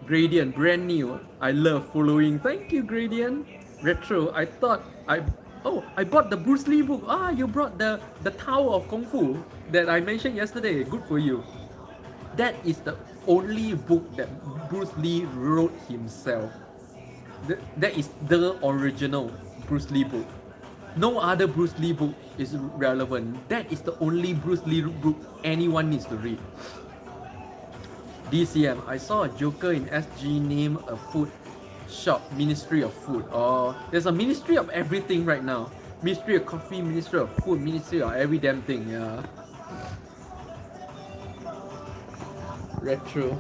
Gradient, brand new. I love following. Thank you, Gradient. Retro. I bought the Bruce Lee book. You brought the Tower of Kung Fu that I mentioned yesterday. Good for you. That is the only book that Bruce Lee wrote himself. That is the original Bruce Lee book. No other Bruce Lee book is relevant. That is the only Bruce Lee book anyone needs to read. DCM, I saw a joker in SG name a food shop, Ministry of Food. Oh, there's a Ministry of everything right now. Ministry of Coffee, Ministry of Food, Ministry of every damn thing, yeah. Retro.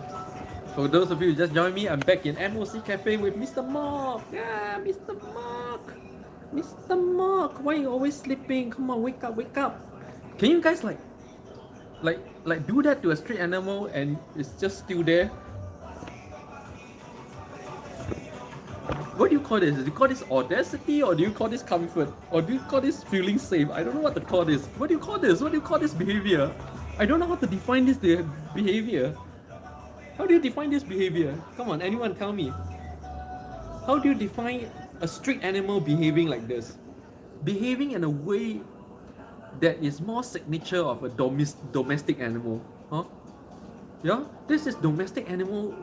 For those of you who just joined me, I'm back in MOC Cafe with Mr. Mark. Yeah, Mr. Mark. Mr. Mark, why are you always sleeping? Come on, wake up, wake up. Can you guys like do that to a street animal and it's just still there? What do you call this? Do you call this audacity, or do you call this comfort, or do you call this feeling safe? I don't know what to call this. What do you call this? What do you call this behavior? I don't know how to define this behavior. How do you define this behavior? Come on, anyone tell me. How do you define a street animal behaving like this? Behaving in a way that is more signature of a domestic animal, huh? Yeah, this is domestic animal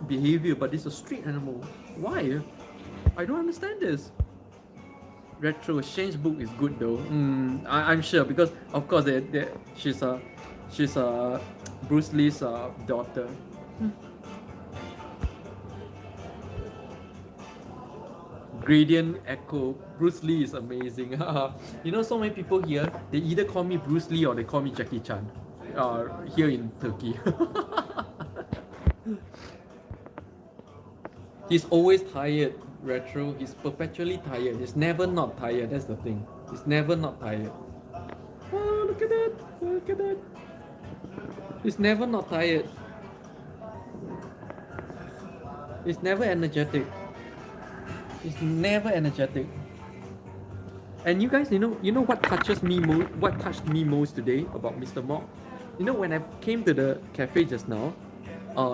behavior, but it's a street animal. Why? I don't understand this. Retro Shane's book is good though. I'm sure because of course she's Bruce Lee's daughter. Gradient Echo. Bruce Lee is amazing. You know, so many people here, they either call me Bruce Lee or they call me Jackie Chan. Here in Turkey. He's always tired, Retro. He's perpetually tired. He's never not tired. That's the thing. He's never not tired. Oh, look at that. Look at that. He's never not tired. He's never energetic. He's never energetic. And you guys, you know what touches me most? What touched me most today about Mr. Mok? You know, when I came to the cafe just now,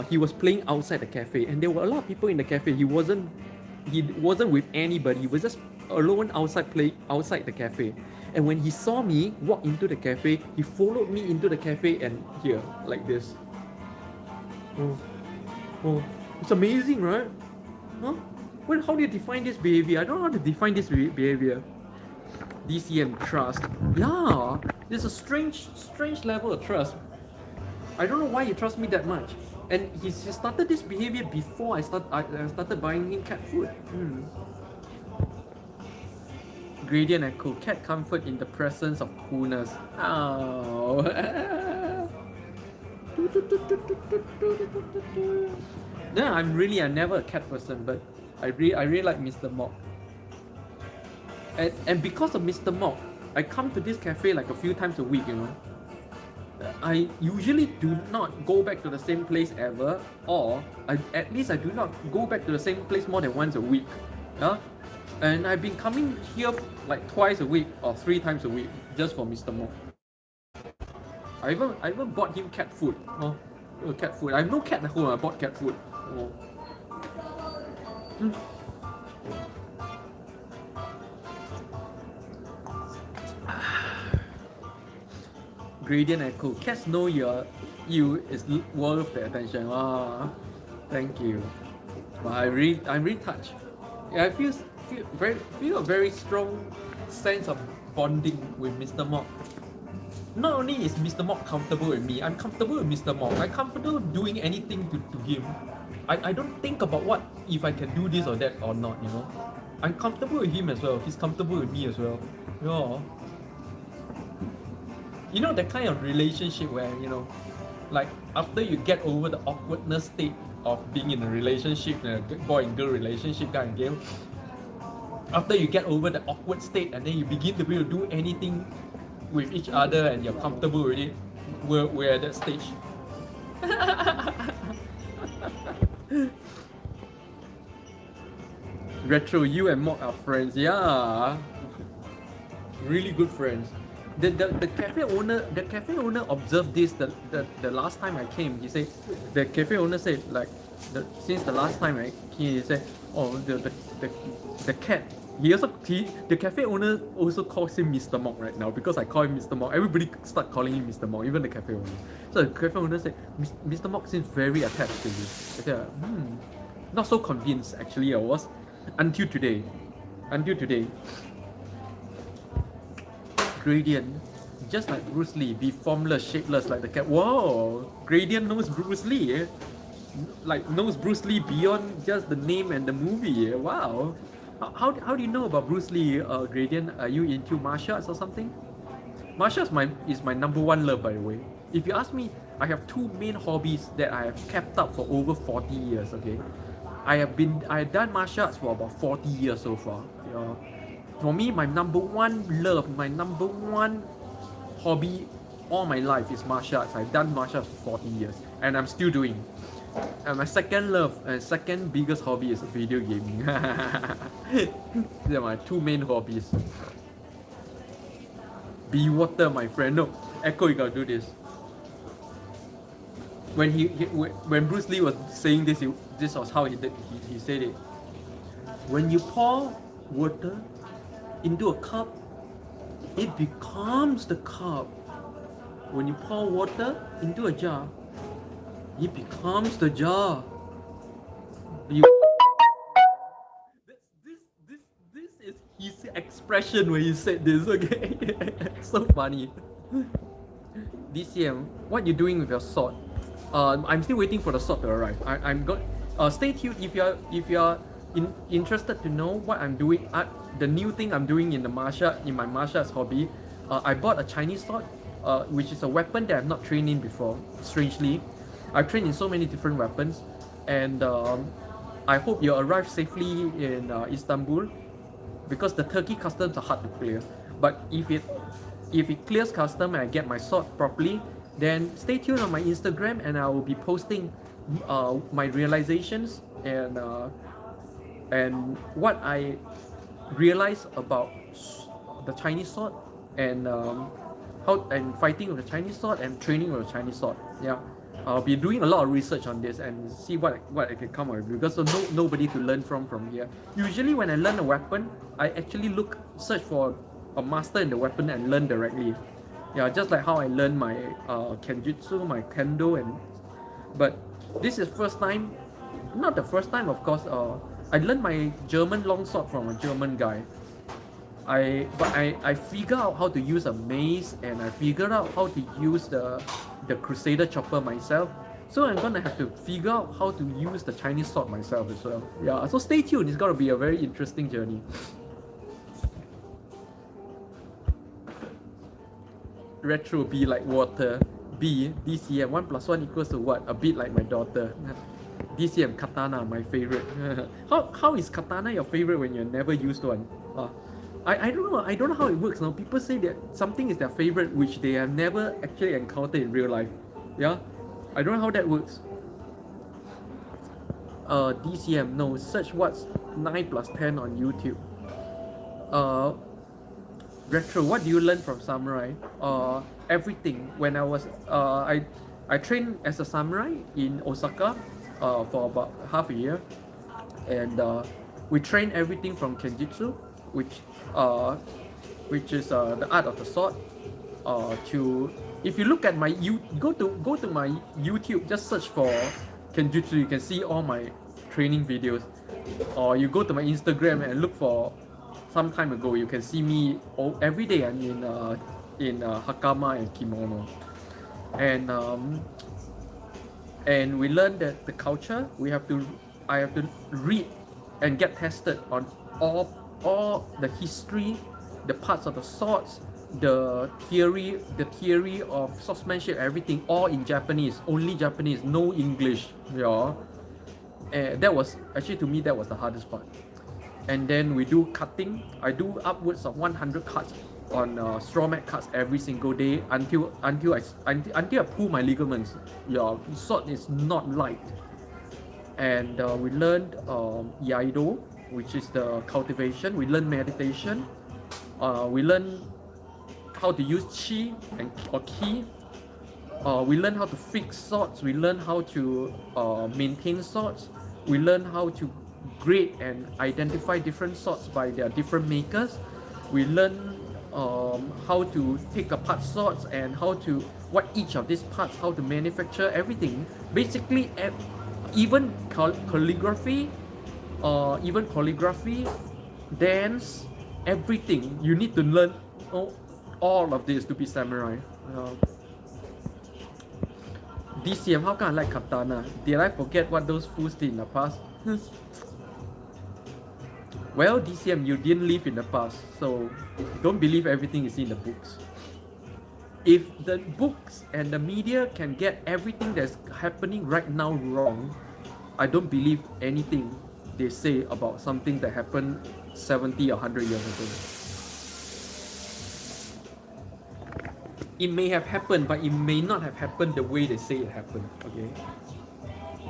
he was playing outside the cafe, and there were a lot of people in the cafe. He wasn't with anybody. He was just alone outside the cafe. And when he saw me walk into the cafe, he followed me into the cafe and here, like this. Oh, it's amazing, right? Huh? Well, how do you define this behavior? I don't know how to define this behavior. DCM trust. Yeah, there's a strange level of trust. I don't know why you trust me that much. And he started this behavior before I started buying him cat food. Gradient Echo. Cat comfort in the presence of coolness. Oh. No, I'm never a cat person, but I really like Mr. Mok. And because of Mr. Mok, I come to this cafe like a few times a week, you know. I usually do not go back to the same place ever, or at least I do not go back to the same place more than once a week. Yeah? And I've been coming here like twice a week or 3 times a week just for Mr. Mok. I even bought him cat food. Cat food. I have no cat at home. I bought cat food. Gradient Echo. Cats know you is worth the attention. Thank you. But I'm really touched. Yeah, I feel a very strong sense of bonding with Mr. Mok. Not only is Mr. Mok comfortable with me, I'm comfortable with Mr. Mok. I'm comfortable doing anything to him. I don't think about what if I can do this or that or not, you know. I'm comfortable with him as well. He's comfortable with me as well. Yeah. You know, that kind of relationship where, you know, like after you get over the awkwardness state of being in a relationship, a boy and girl relationship kind of game, after you get over the awkward state and then you begin to be able to do anything with each other and you're comfortable with it, we're at that stage. Retro, you and Mok are friends. Yeah, really good friends. The cafe owner observed this the last time I came. He said the cafe owner said like since the last time I came, he said, oh, the cat. The cafe owner also calls him Mr. Mok right now because I call him Mr. Mok. Everybody start calling him Mr. Mok, even the cafe owner. So the cafe owner said, Mr. Mok seems very attached to you. I said, not so convinced actually I was until today. Gradient, just like Bruce Lee, be formless, shapeless like the cat. Whoa, Gradient knows Bruce Lee, like knows Bruce Lee beyond just the name and the movie. Wow, how do you know about Bruce Lee, Gradient? Are you into martial arts or something? Martial arts is my number one love, by the way. If you ask me, I have 2 main hobbies that I have kept up for over 40 years. Okay, I have done martial arts for about 40 years so far. Yeah. For me, my number one love, my number one hobby all my life is martial arts. I've done martial arts for 40 years and I'm still doing. And my second love and second biggest hobby is video gaming. These are my 2 main hobbies. Be water, my friend. No, Echo, you gotta do this. When Bruce Lee was saying this, this was how he said it. When you pour water into a cup, it becomes the cup. When you pour water into a jar, it becomes the jaw. You, this is his expression when you said this, okay? So funny. DCM, what you doing with your sword? I'm still waiting for the sword to arrive. I'm got. Stay tuned if you're interested to know what I'm doing. The new thing I'm doing in my martial arts hobby. I bought a Chinese sword, which is a weapon that I've not trained in before. Strangely, I've trained in so many different weapons, and I hope you arrive safely in Istanbul, because the Turkey customs are hard to clear. But if it clears custom and I get my sword properly, then stay tuned on my Instagram, and I will be posting my realizations and what I realized about the Chinese sword, and how and fighting with the Chinese sword and training with the Chinese sword. Yeah, I'll be doing a lot of research on this and see what I can come up with, because nobody to learn from here. Usually when I learn a weapon, I actually search for a master in the weapon and learn directly. Yeah, just like how I learned my Kenjutsu, my Kendo, but this is first time, not the first time of course. I learned my German longsword from a German guy. I figured out how to use a mace, and I figured out how to use the Crusader chopper myself. So I'm gonna have to figure out how to use the Chinese sword myself as well. Yeah, so stay tuned. It's gonna be a very interesting journey. Retro be like water. B, DCM, 1 + 1 = to what? A bit like my daughter. DCM, katana, my favorite. How is katana your favorite when you never used one? I don't know. I don't know how it works now. People say that something is their favorite which they have never actually encountered in real life. Yeah, I don't know how that works. DCM, no. Search what's 9 + 10 on YouTube. Retro, what do you learn from samurai? Everything. When I was I trained as a samurai in Osaka for about half a year, and we train everything from Kenjutsu, which is the art of the sword, to, if you look at my go to my YouTube, just search for Kenjutsu, you can see all my training videos, or you go to my Instagram and look for some time ago, you can see me every day. I'm in hakama and kimono, and we learn that the culture, I have to read and get tested on all the history, the parts of the swords, the theory of swordsmanship, everything, all in Japanese, only Japanese, no English. Yeah, and that was actually, to me, that was the hardest part. And then we do cutting. I do upwards of 100 cuts on straw mat cuts every single day until I pull my ligaments. Yeah, sword is not light. And we learned Yaido, which is the cultivation. We learn meditation. We learn how to use chi or ki. We learn how to fix swords. We learn how to maintain swords. We learn how to grade and identify different swords by their different makers. We learn how to take apart swords and what each of these parts, how to manufacture everything. Basically, even calligraphy, dance, everything. You need to learn all of this to be samurai. DCM, how can I like katana? Did I forget what those fools did in the past? Well, DCM, you didn't live in the past, so don't believe everything is in the books. If the books and the media can get everything that's happening right now wrong, I don't believe anything they say about something that happened 70 or 100 years ago. It may have happened, but it may not have happened the way they say it happened. Okay.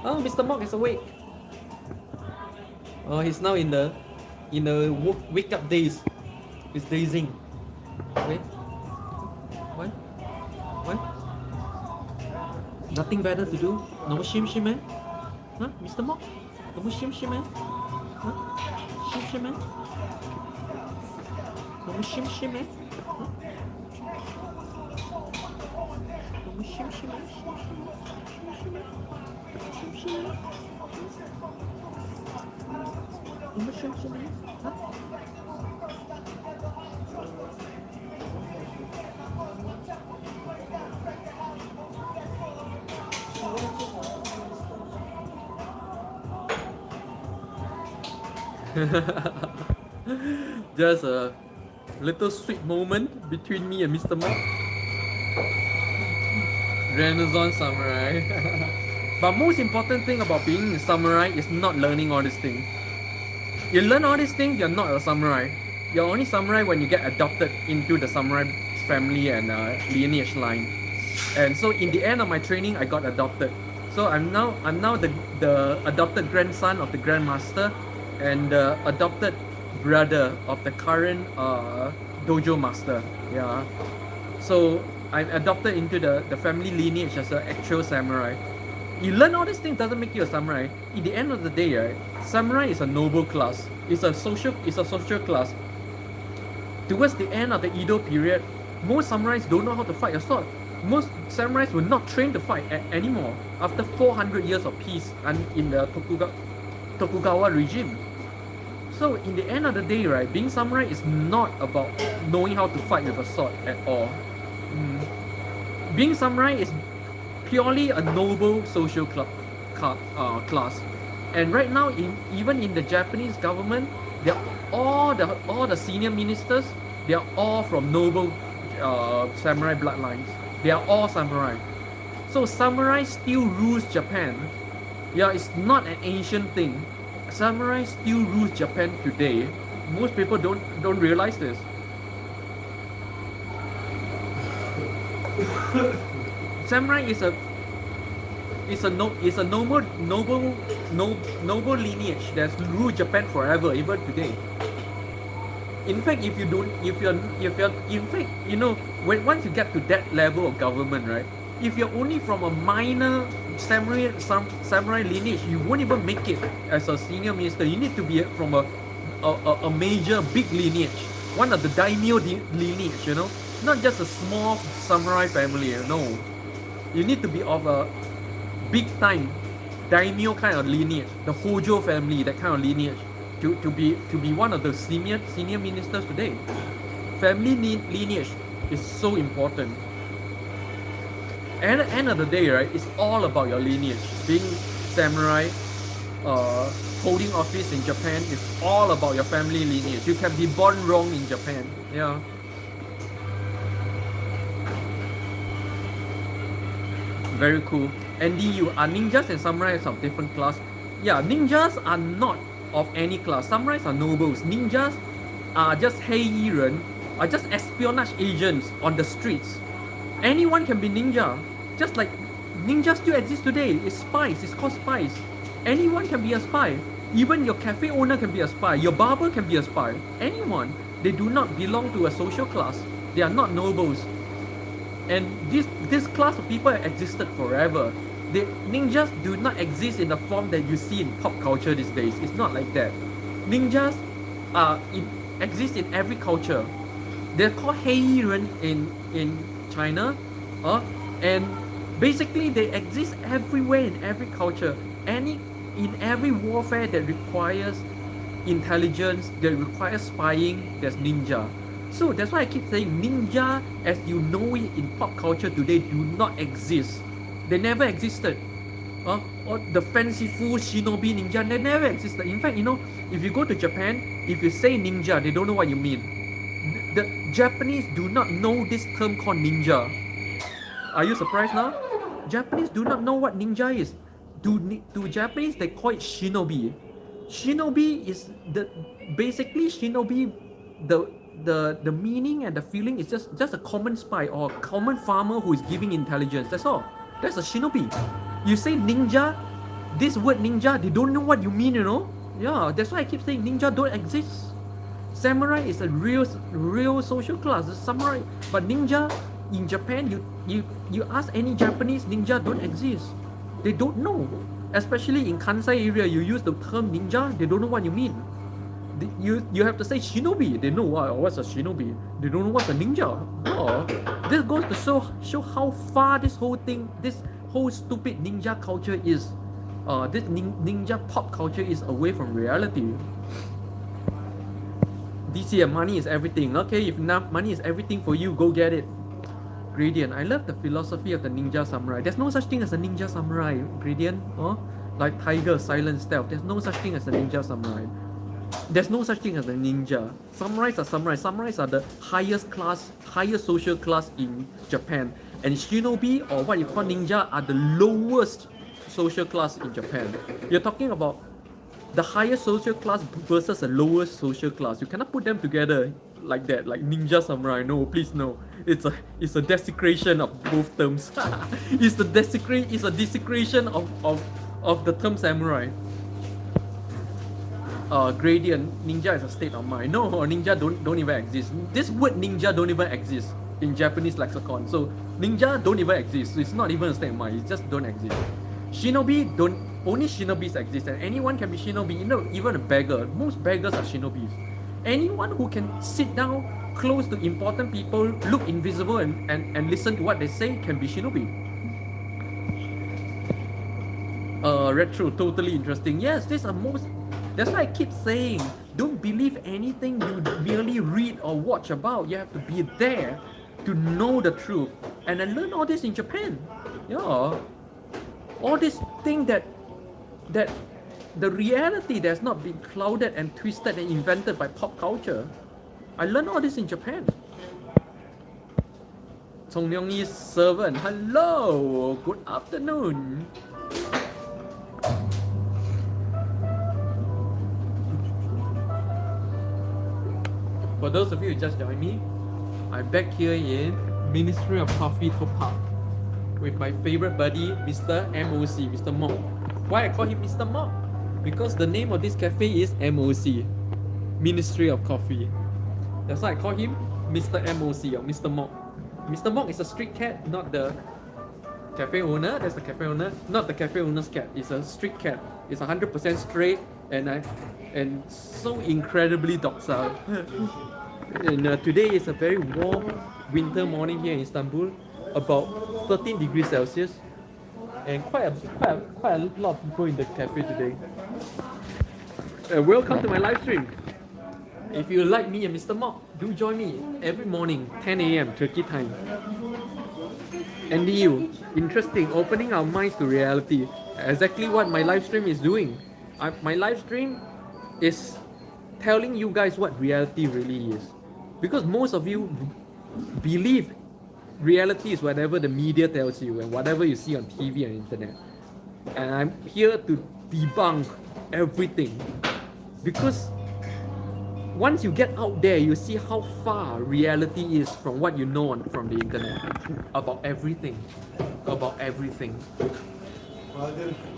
Oh, Mr. Mock is awake. Oh, he's now in the wake up days. He's dazing. Wait. What? Nothing better to do? No more shim shim, man? Huh? Mr. Mock? No more shim shim, man? Huh? Shim shim, man? No more shim shim, man? Huh? No more shim shim, man? Shim shim, man? Emotionally? Emotionally? Huh? Just a little sweet moment between me and Mr. Mark. Renaissance samurai. But most important thing about being a samurai is not learning all these things. You learn all these things, you're not a samurai. You're only samurai when you get adopted into the samurai family and lineage line. And so in the end of my training, I got adopted. So I'm now the adopted grandson of the grandmaster and the adopted brother of the current dojo master. Yeah. So I'm adopted into the family lineage as an actual samurai. You learn all these things doesn't make you a samurai. In the end of the day, right, samurai is a noble class. It's a social class. Towards the end of the Edo period, most samurais don't know how to fight a sword. Most samurais were not trained to fight anymore after 400 years of peace and in the Tokugawa regime. So in the end of the day, right, being samurai is not about knowing how to fight with a sword at all. Being samurai is purely a noble social class. And right now, even in the Japanese government, all the senior ministers, they are all from noble samurai bloodlines. They are all samurai. So samurai still rules Japan. Yeah, it's not an ancient thing. Samurai still rules Japan today. Most people don't realize this. Samurai is a noble lineage that's ruled Japan forever, even today. In fact, if you're in fact, you know, once you get to that level of government, right? If you're only from a minor samurai lineage, you won't even make it as a senior minister. You need to be from a major big lineage, one of the daimyo lineage, you know, not just a small samurai family. No, you need to be of a big time daimyo kind of lineage, the Hojo family, that kind of lineage, to be one of the senior ministers today. Family lineage is so important. And at the end of the day, right, it's all about your lineage. Being samurai, holding office in Japan is all about your family lineage. You can be born wrong in Japan. Yeah. Very cool. Andy, you are ninjas and samurais of different class. Yeah, ninjas are not of any class. Samurais are nobles. Ninjas are just 黑衣人, are just espionage agents on the streets. Anyone can be ninja. Just like ninjas still exist today. It's spies. It's called spies. Anyone can be a spy. Even your cafe owner can be a spy. Your barber can be a spy. Anyone. They do not belong to a social class. They are not nobles. And this class of people have existed forever. Ninjas do not exist in the form that you see in pop culture these days. It's not like that. Ninjas exist in every culture. They're called 黑衣人 in China. And basically they exist everywhere in every culture. In every warfare that requires intelligence, that requires spying, there's ninja. So that's why I keep saying ninja as you know it in pop culture today do not exist. They never existed. Or the fanciful shinobi ninja, they never existed. In fact, you know, if you go to Japan, if you say ninja, they don't know what you mean. The Japanese do not know this term called ninja. Are you surprised now? Japanese do not know what ninja is. To Japanese, they call it shinobi. Shinobi is basically shinobi, the meaning and the feeling is just a common spy or a common farmer who is giving intelligence. That's all. That's a shinobi. You say ninja, this word ninja, they don't know what you mean, you know? Yeah, that's why I keep saying ninja don't exist. Samurai is a real social class. It's samurai. But ninja in Japan, you ask any Japanese, ninja don't exist. They don't know. Especially in Kansai area, you use the term ninja, they don't know what you mean. You have to say shinobi. They know what's a shinobi. They don't know what's a ninja. This goes to show how far this whole stupid ninja culture is. this ninja pop culture is away from reality. This year, money is everything. Okay, if enough money is everything for you, go get it. Gradient, I love the philosophy of the ninja samurai. There's no such thing as a ninja samurai. Gradient, like tiger, silent stealth. There's no such thing as a ninja samurai. There's no such thing as a ninja. Samurais are samurai. Samurais are the highest class, highest social class in Japan. And shinobi, or what you call ninja, are the lowest social class in Japan. You're talking about the highest social class versus the lowest social class. You cannot put them together like that, like ninja samurai. No, please no. It's a desecration of both terms. It's a desecration of the term samurai. Gradient, ninja is a state of mind. No, ninja don't even exist. This word ninja don't even exist in Japanese lexicon. So ninja don't even exist. It's not even a state of mind. It just don't exist. Shinobi only shinobis exist, and anyone can be shinobi. You know, even a beggar. Most beggars are shinobis. Anyone who can sit down close to important people, look invisible, and listen to what they say can be shinobi. Retro, totally interesting. Yes, these are most. That's why I keep saying, don't believe anything you merely read or watch about. You have to be there to know the truth. And I learned all this in Japan. Yeah. All this thing that the reality that's not been clouded and twisted and invented by pop culture. I learned all this in Japan. Song Leong-yi's servant, hello, good afternoon. For those of you who just joined me, I'm back here in Ministry of Coffee Top Park with my favorite buddy, Mr. MOC, Mr. Mok. Why I call him Mr. Mok? Because the name of this cafe is MOC, Ministry of Coffee. That's why I call him Mr. MOC or Mr. Mok. Mr. Mok is a street cat, not the cafe owner. That's the cafe owner, not the cafe owner's cat. It's a street cat. It's 100% straight and so incredibly docile. And today is a very warm winter morning here in Istanbul, about 13 degrees Celsius, and quite a lot of people in the cafe today. Welcome to my live stream. If you like me and Mr. Mok, do join me every morning, 10 a.m. Turkey time. NDU, interesting, opening our minds to reality. Exactly what my live stream is doing. My live stream is telling you guys what reality really is. Because most of you believe reality is whatever the media tells you and whatever you see on TV and internet. And I'm here to debunk everything. Because once you get out there, you see how far reality is from what you know from the internet. About everything. About everything.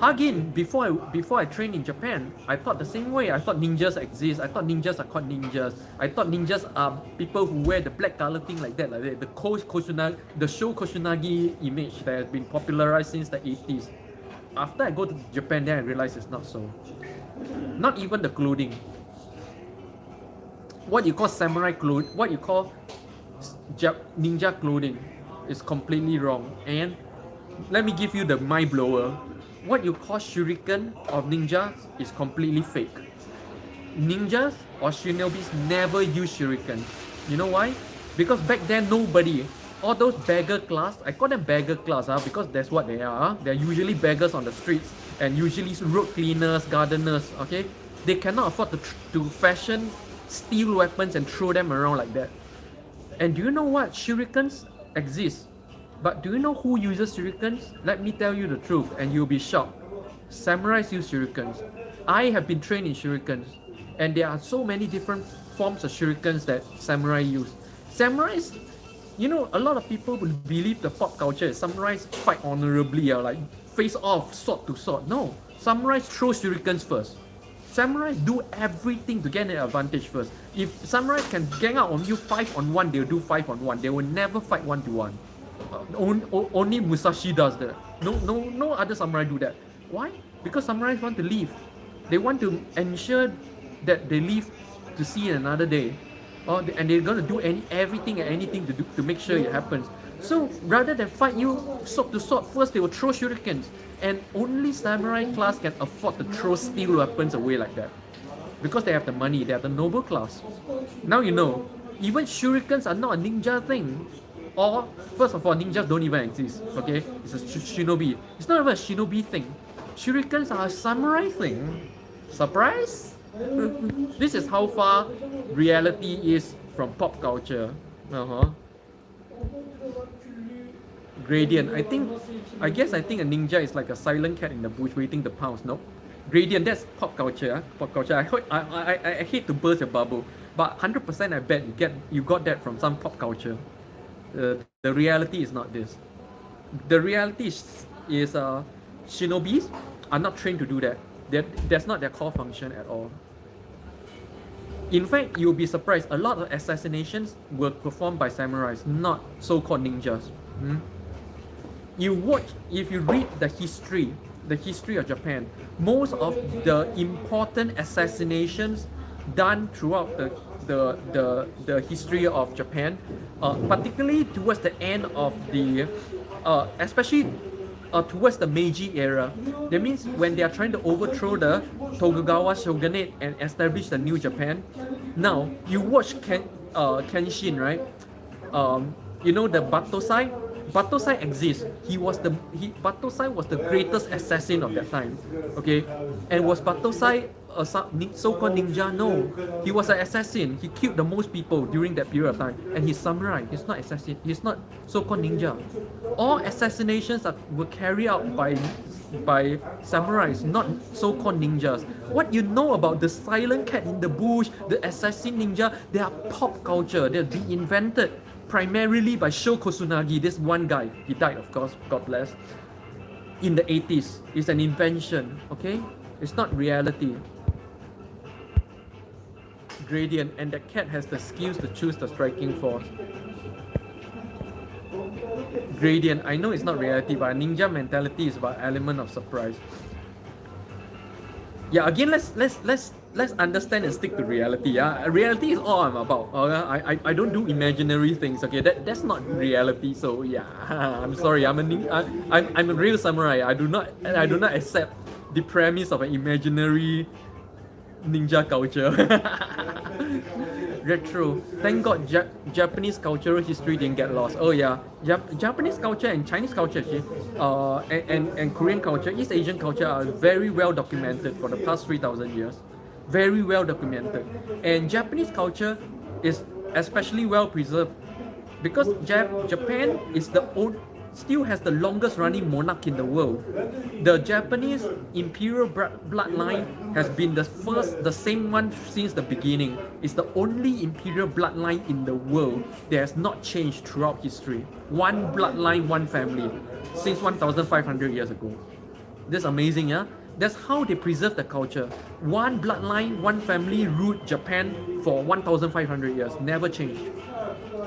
Again, before I trained in Japan, I thought the same way. I thought ninjas exist. I thought ninjas are called ninjas. I thought ninjas are people who wear the black color thing like that. The show Koshunagi image that has been popularized since the 80s. After I go to Japan, then I realized it's not so. Not even the clothing. What you call samurai clothing, what you call ninja clothing is completely wrong. And let me give you the mind blower. What you call shuriken of ninjas is completely fake. Ninjas or shinobis never use shuriken. You know why? Because back then nobody, all those beggar class, I call them beggar class because that's what they are. They're usually beggars on the streets and usually road cleaners, gardeners, okay? They cannot afford to fashion steel weapons and throw them around like that. And do you know what? Shurikens exist. But do you know who uses shurikens? Let me tell you the truth and you'll be shocked. Samurais use shurikens. I have been trained in shurikens. And there are so many different forms of shurikens that samurai use. Samurais, you know, a lot of people will believe the pop culture is samurais fight honorably, like face off, sword to sword. No, samurais throw shurikens first. Samurais do everything to get an advantage first. If samurais can gang out on you 5-on-1, they'll do 5-on-1. They will never fight 1-to-1. Only Musashi does that. No other samurai do that. Why? Because samurais want to live. They want to ensure that they live to see another day. And they're gonna do everything and anything to make sure it happens. So rather than fight you sword to sword, first they will throw shurikens. And only samurai class can afford to throw steel weapons away like that. Because they have the money, they are the noble class. Now you know, even shurikens are not a ninja thing. Or, first of all, ninjas don't even exist, okay? It's a shinobi. It's not even a shinobi thing. Shurikens are a samurai thing. Surprise? This is how far reality is from pop culture. Gradient. I guess I think a ninja is like a silent cat in the bush waiting to pounce. No, gradient. That's pop culture. Pop culture. I hate to burst your bubble, but 100% I bet you got that from some pop culture. The reality is not this. The reality is shinobis are not trained to do that. That's not their core function at all. In fact, you'll be surprised. A lot of assassinations were performed by samurais, not so-called ninjas. If you read the history of Japan, most of the important assassinations done throughout the history of Japan, particularly towards the end of the, especially towards the Meiji era. That means when they are trying to overthrow the Tokugawa shogunate and establish the new Japan. Now you watch Kenshin, right? You know the Batosai. Batosai exists. Batosai was the greatest assassin of that time. Okay, and was Batosai a so-called ninja? No, he was an assassin. He killed the most people during that period of time, and he's samurai. He's not assassin. He's not so-called ninja. All assassinations were carried out by samurais, not so-called ninjas. What you know about the silent cat in the bush, the assassin ninja, they are pop culture. They're being invented primarily by Sho Kusunagi, this one guy. He died, of course, God bless, in the 80s. It's an invention, okay? It's not reality. Gradient, and the cat has the skills to choose the striking force. Gradient, I know it's not reality, but ninja mentality is about element of surprise. Yeah, again, let's understand and stick to reality. Yeah, reality is all I'm about. I don't do imaginary things. Okay, that's not reality. So yeah, I'm sorry. I'm a real samurai. I do not accept the premise of an imaginary ninja culture. Retro. Thank God Japanese cultural history didn't get lost. Oh yeah, Japanese culture and Chinese culture actually, and Korean culture, East Asian culture are very well documented for the past 3,000 years. Very well documented. And Japanese culture is especially well preserved because Japan is still has the longest running monarch in the world. The Japanese imperial bloodline has been the same one since the beginning. It's the only imperial bloodline in the world that has not changed throughout history. One bloodline, one family, since 1,500 years ago. That's amazing, yeah? That's how they preserve the culture. One bloodline, one family ruled Japan for 1,500 years, never changed.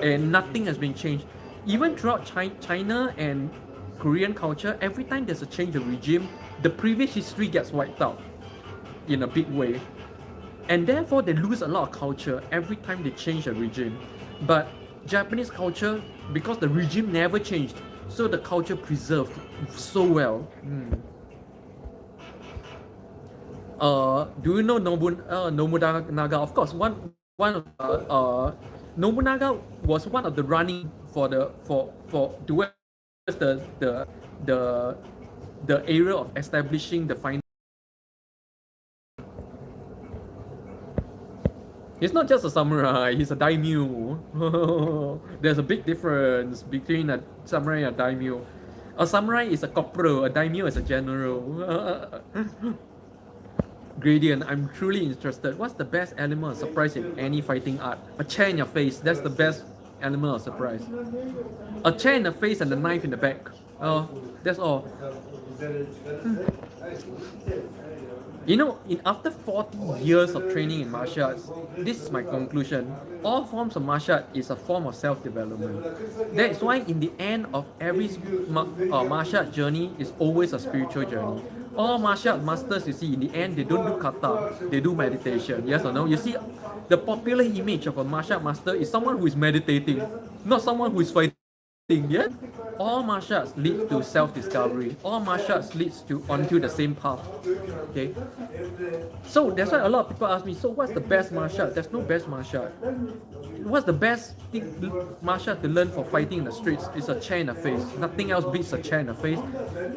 And nothing has been changed. Even throughout China and Korean culture, every time there's a change of regime, the previous history gets wiped out in a big way. And therefore, they lose a lot of culture every time they change a regime. But Japanese culture, because the regime never changed, so the culture preserved so well. Do you know Nobunaga? Of course, Nobunaga was one of the running for towards the area of establishing the final. He's not just a samurai, he's a daimyo. There's a big difference between a samurai and a daimyo. A samurai is a corporal, a daimyo is a general. Gradient, I'm truly interested. What's the best element of surprise in any fighting art? A chair in your face, that's the best element of surprise. A chair in the face and a knife in the back. Oh, that's all. You know, after 40 years of training in martial arts, this is my conclusion. All forms of martial art is a form of self-development. That's why in the end of every martial art journey is always a spiritual journey. All martial art masters, you see, in the end, they don't do kata, they do meditation. Yes or no? You see, the popular image of a martial art master is someone who is meditating, not someone who is fighting. Yeah? all martial arts lead to self-discovery. All martial arts leads to onto the same path. Okay. So that's why a lot of people ask me, so what's the best martial art? There's no best martial art. What's the best thing martial art to learn for fighting in the streets? Is a chair in the face. Nothing else beats a chair in the face.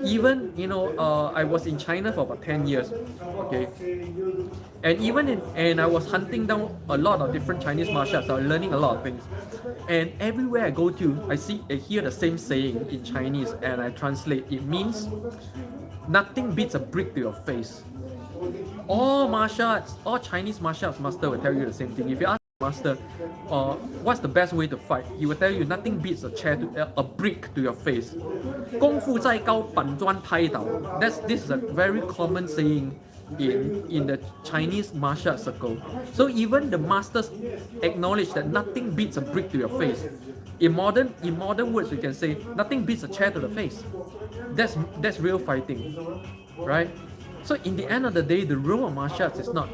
Even I was in China for about 10 years. Okay. And I was hunting down a lot of different Chinese martial arts. I was learning a lot of things. And everywhere I go to, I hear the same saying in Chinese, and I translate. It means nothing beats a brick to your face. All martial arts, all Chinese martial arts master will tell you the same thing. If you ask master, what's the best way to fight? He will tell you nothing beats a brick to your face. 功夫再高，板砖拍倒. This is a very common saying in the Chinese martial arts circle. So even the masters acknowledge that nothing beats a brick to your face. In modern words, we can say nothing beats a chair to the face. That's real fighting, right? So in the end of the day, the role of martial arts is not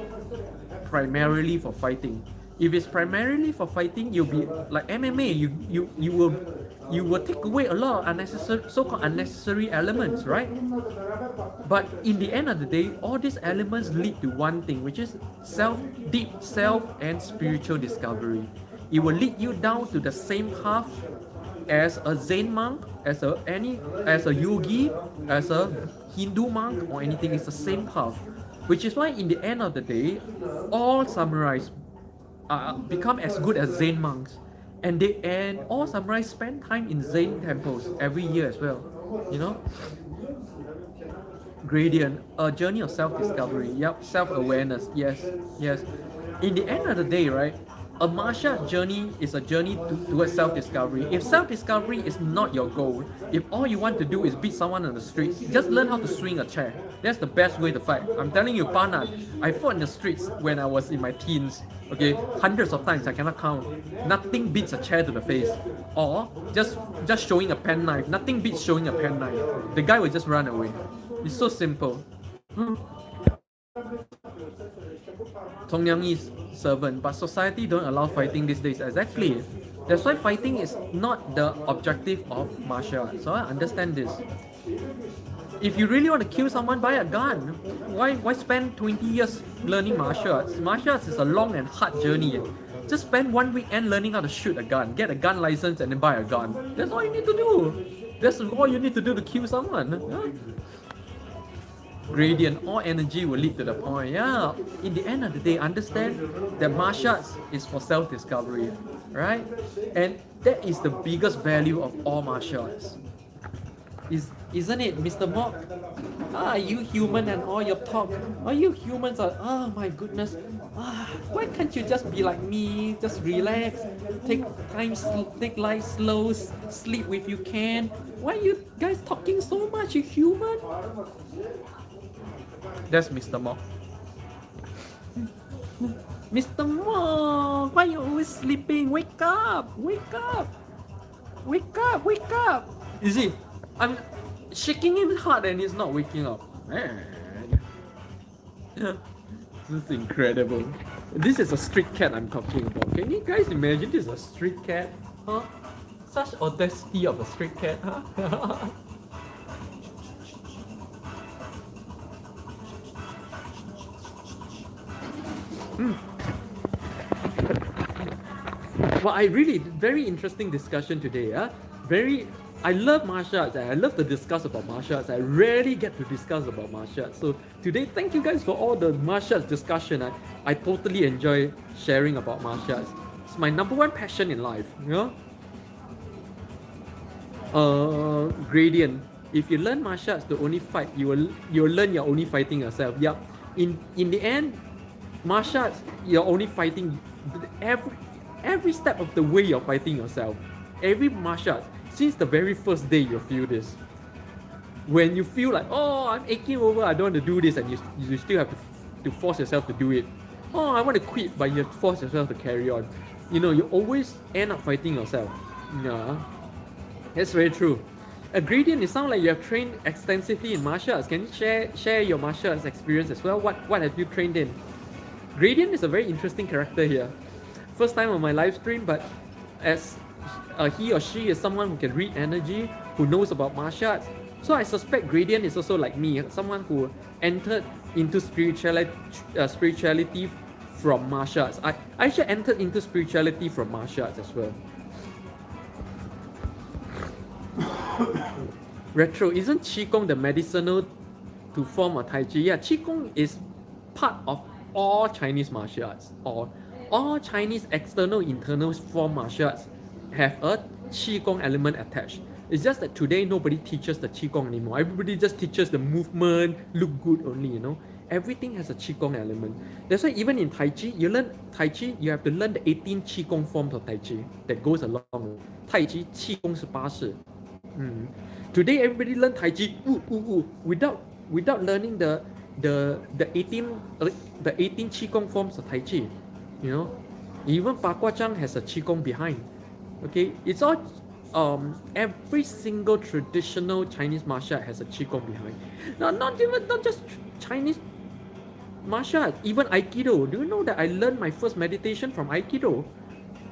primarily for fighting. If it's primarily for fighting, you'll be like MMA. You will take away a lot of so-called unnecessary elements, right? But in the end of the day, all these elements lead to one thing, which is deep self and spiritual discovery. It will lead you down to the same path as a Zen monk, as a yogi, as a Hindu monk or anything. It's the same path, which is why in the end of the day, all samurais become as good as Zen monks, and all samurais spend time in Zen temples every year as well. Gradient, a journey of self-discovery. Yep, self-awareness. Yes. In the end of the day, right? A martial art journey is a journey towards self-discovery. If self-discovery is not your goal, if all you want to do is beat someone on the streets, just learn how to swing a chair. That's the best way to fight. I'm telling you, Pana, I fought in the streets when I was in my teens. Okay, hundreds of times, I cannot count. Nothing beats a chair to the face. Or just showing a pen knife. Nothing beats showing a pen knife. The guy will just run away. It's so simple. Tongyang is servant, but society don't allow fighting these days. Exactly. That's why fighting is not the objective of martial arts. So I understand this. If you really want to kill someone, buy a gun. Why spend 20 years learning martial arts? Martial arts is a long and hard journey. Just spend 1 weekend learning how to shoot a gun, get a gun license, and then buy a gun. That's all you need to do. That's all you need to do to kill someone. Huh? Gradient, all energy will lead to the point. Yeah, in the end of the day, understand that martial arts is for self-discovery, right? And that is the biggest value of all martial arts. Isn't it, Mr. Mock? You human and all your talk. You humans are, oh my goodness. Why can't you just be like me? Just relax, take life slow, sleep if you can. Why are you guys talking so much, you human? That's Mr. Mock. Mr. Mock, why are you always sleeping? Wake up! Wake up! Wake up! Wake up! You see, I'm shaking him hard and he's not waking up. Man. This is incredible. This is a street cat I'm talking about. Can you guys imagine this is a street cat? Huh? Such audacity of a street cat, huh? Well, very interesting discussion today. I love martial arts. I love to discuss about martial arts. I rarely get to discuss about martial arts. So today, thank you guys for all the martial arts discussion. I totally enjoy sharing about martial arts. It's my number one passion in life. Gradient. If you learn martial arts to only fight, you will learn you're only fighting yourself. Yeah. In the end, martial arts, you're only fighting every step of the way. You're fighting yourself. Every martial arts, since the very first day, you feel this. When you feel like, oh, I'm aching over, I don't want to do this, and you still have to force yourself to do it. Oh, I want to quit, but you force yourself to carry on. You always end up fighting yourself. Yeah, that's very true. A Gradient, it sounds like you have trained extensively in martial arts. Can you share your martial arts experience as well? What have you trained in? Gradient is a very interesting character here. First time on my live stream, but as he or she is someone who can read energy, who knows about martial arts. So I suspect Gradient is also like me, someone who entered into spirituality from martial arts. I actually entered into spirituality from martial arts as well. Retro, isn't Qigong the medicinal to form a Tai Chi? Yeah, Qigong is part of all Chinese martial arts, or all Chinese external, internal form martial arts have a Qigong element attached. It's just that today nobody teaches the Qigong anymore. Everybody just teaches the movement, look good only, you know. Everything has a Qigong element. That's why even in Tai Chi, you learn Tai Chi, you have to learn the 18 Qigong forms of Tai Chi that goes along with Tai Chi, Qigong 是八式. Today everybody learn Tai Chi without learning the 18 Qigong forms of Tai Chi. You know, even Pa Kua Chang has a Qigong behind. Okay, it's all every single traditional Chinese martial art has a Qigong behind. Not just Chinese martial art, even Aikido. Do you know that I learned my first meditation from Aikido?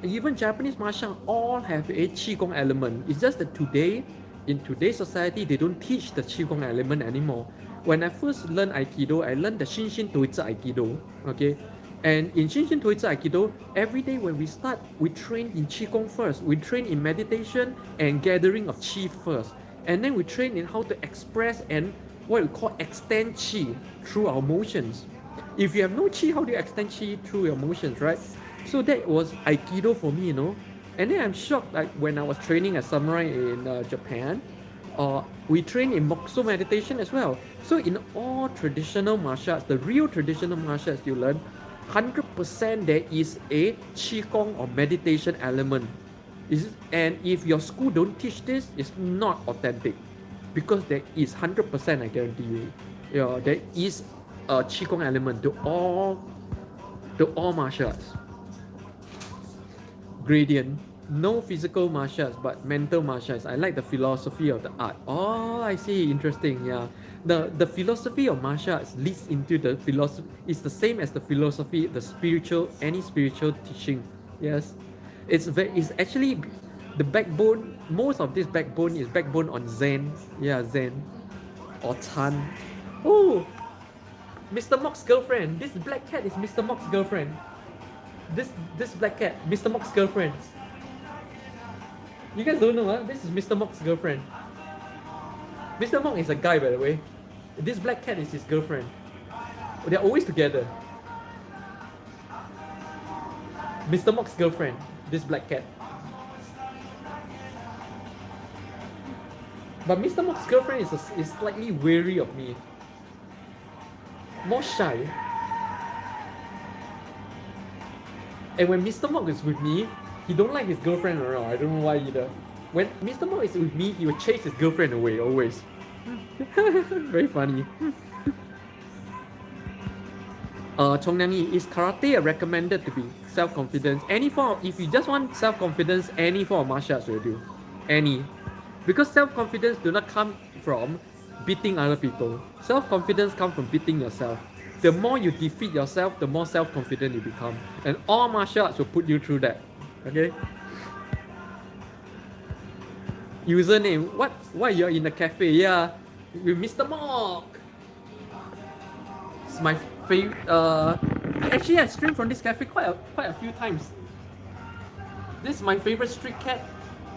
Even Japanese martial art all have a Qigong element. It's just that today, in today's society, they don't teach the Qigong element anymore. When I first learned Aikido, I learned the Shinshin Toitsu Aikido. Okay, and in Shinshin Toitsu Aikido, every day when we start, we train in Qigong first. We train in meditation and gathering of Qi first. And then we train in how to express and what we call extend Qi through our motions. If you have no Qi, how do you extend Qi through your motions, right? So that was Aikido for me, you know. And then I'm shocked, like when I was training as samurai in Japan, we train in Mokuso meditation as well. So in all traditional martial arts, the real traditional martial arts you learn, 100% there is a Qigong or meditation element. And if your school don't teach this, it's not authentic. Because there is 100%, I guarantee you. Yeah, there is a Qigong element to all martial arts. Gradient, no physical martial arts but mental martial arts. I like the philosophy of the art. Oh, I see, interesting. Yeah, the philosophy of martial arts leads into the philosophy. It's the same as the philosophy, the spiritual, any spiritual teaching. Yes, it's actually the backbone. Most of this backbone is backbone on Zen. Yeah, Zen or Chan. Oh, Mr. Mock's girlfriend. This black cat is Mr. Mock's girlfriend. This black cat, Mr. Mock's girlfriend. You guys don't know, huh? This is Mr. Mock's girlfriend. Mr. Mock is a guy, by the way. This black cat is his girlfriend. They're always together. Mr. Mock's girlfriend, this black cat. But Mr. Mock's girlfriend is slightly wary of me. More shy. And when Mr. Mock is with me, he don't like his girlfriend around. I don't know why either. When Mr. Mock is with me, he will chase his girlfriend away, always. Very funny. Chongnyangi, is karate recommended to be self-confidence? Any form, if you just want self-confidence, any form of martial arts will do. Any. Because self-confidence do not come from beating other people. Self-confidence comes from beating yourself. The more you defeat yourself, the more self-confident you become. And all martial arts will put you through that. Okay? Username, why you're in a cafe? Yeah, with Mr. Mock. It's my favorite. Actually, I streamed from this cafe quite a few times. This is my favorite street cat.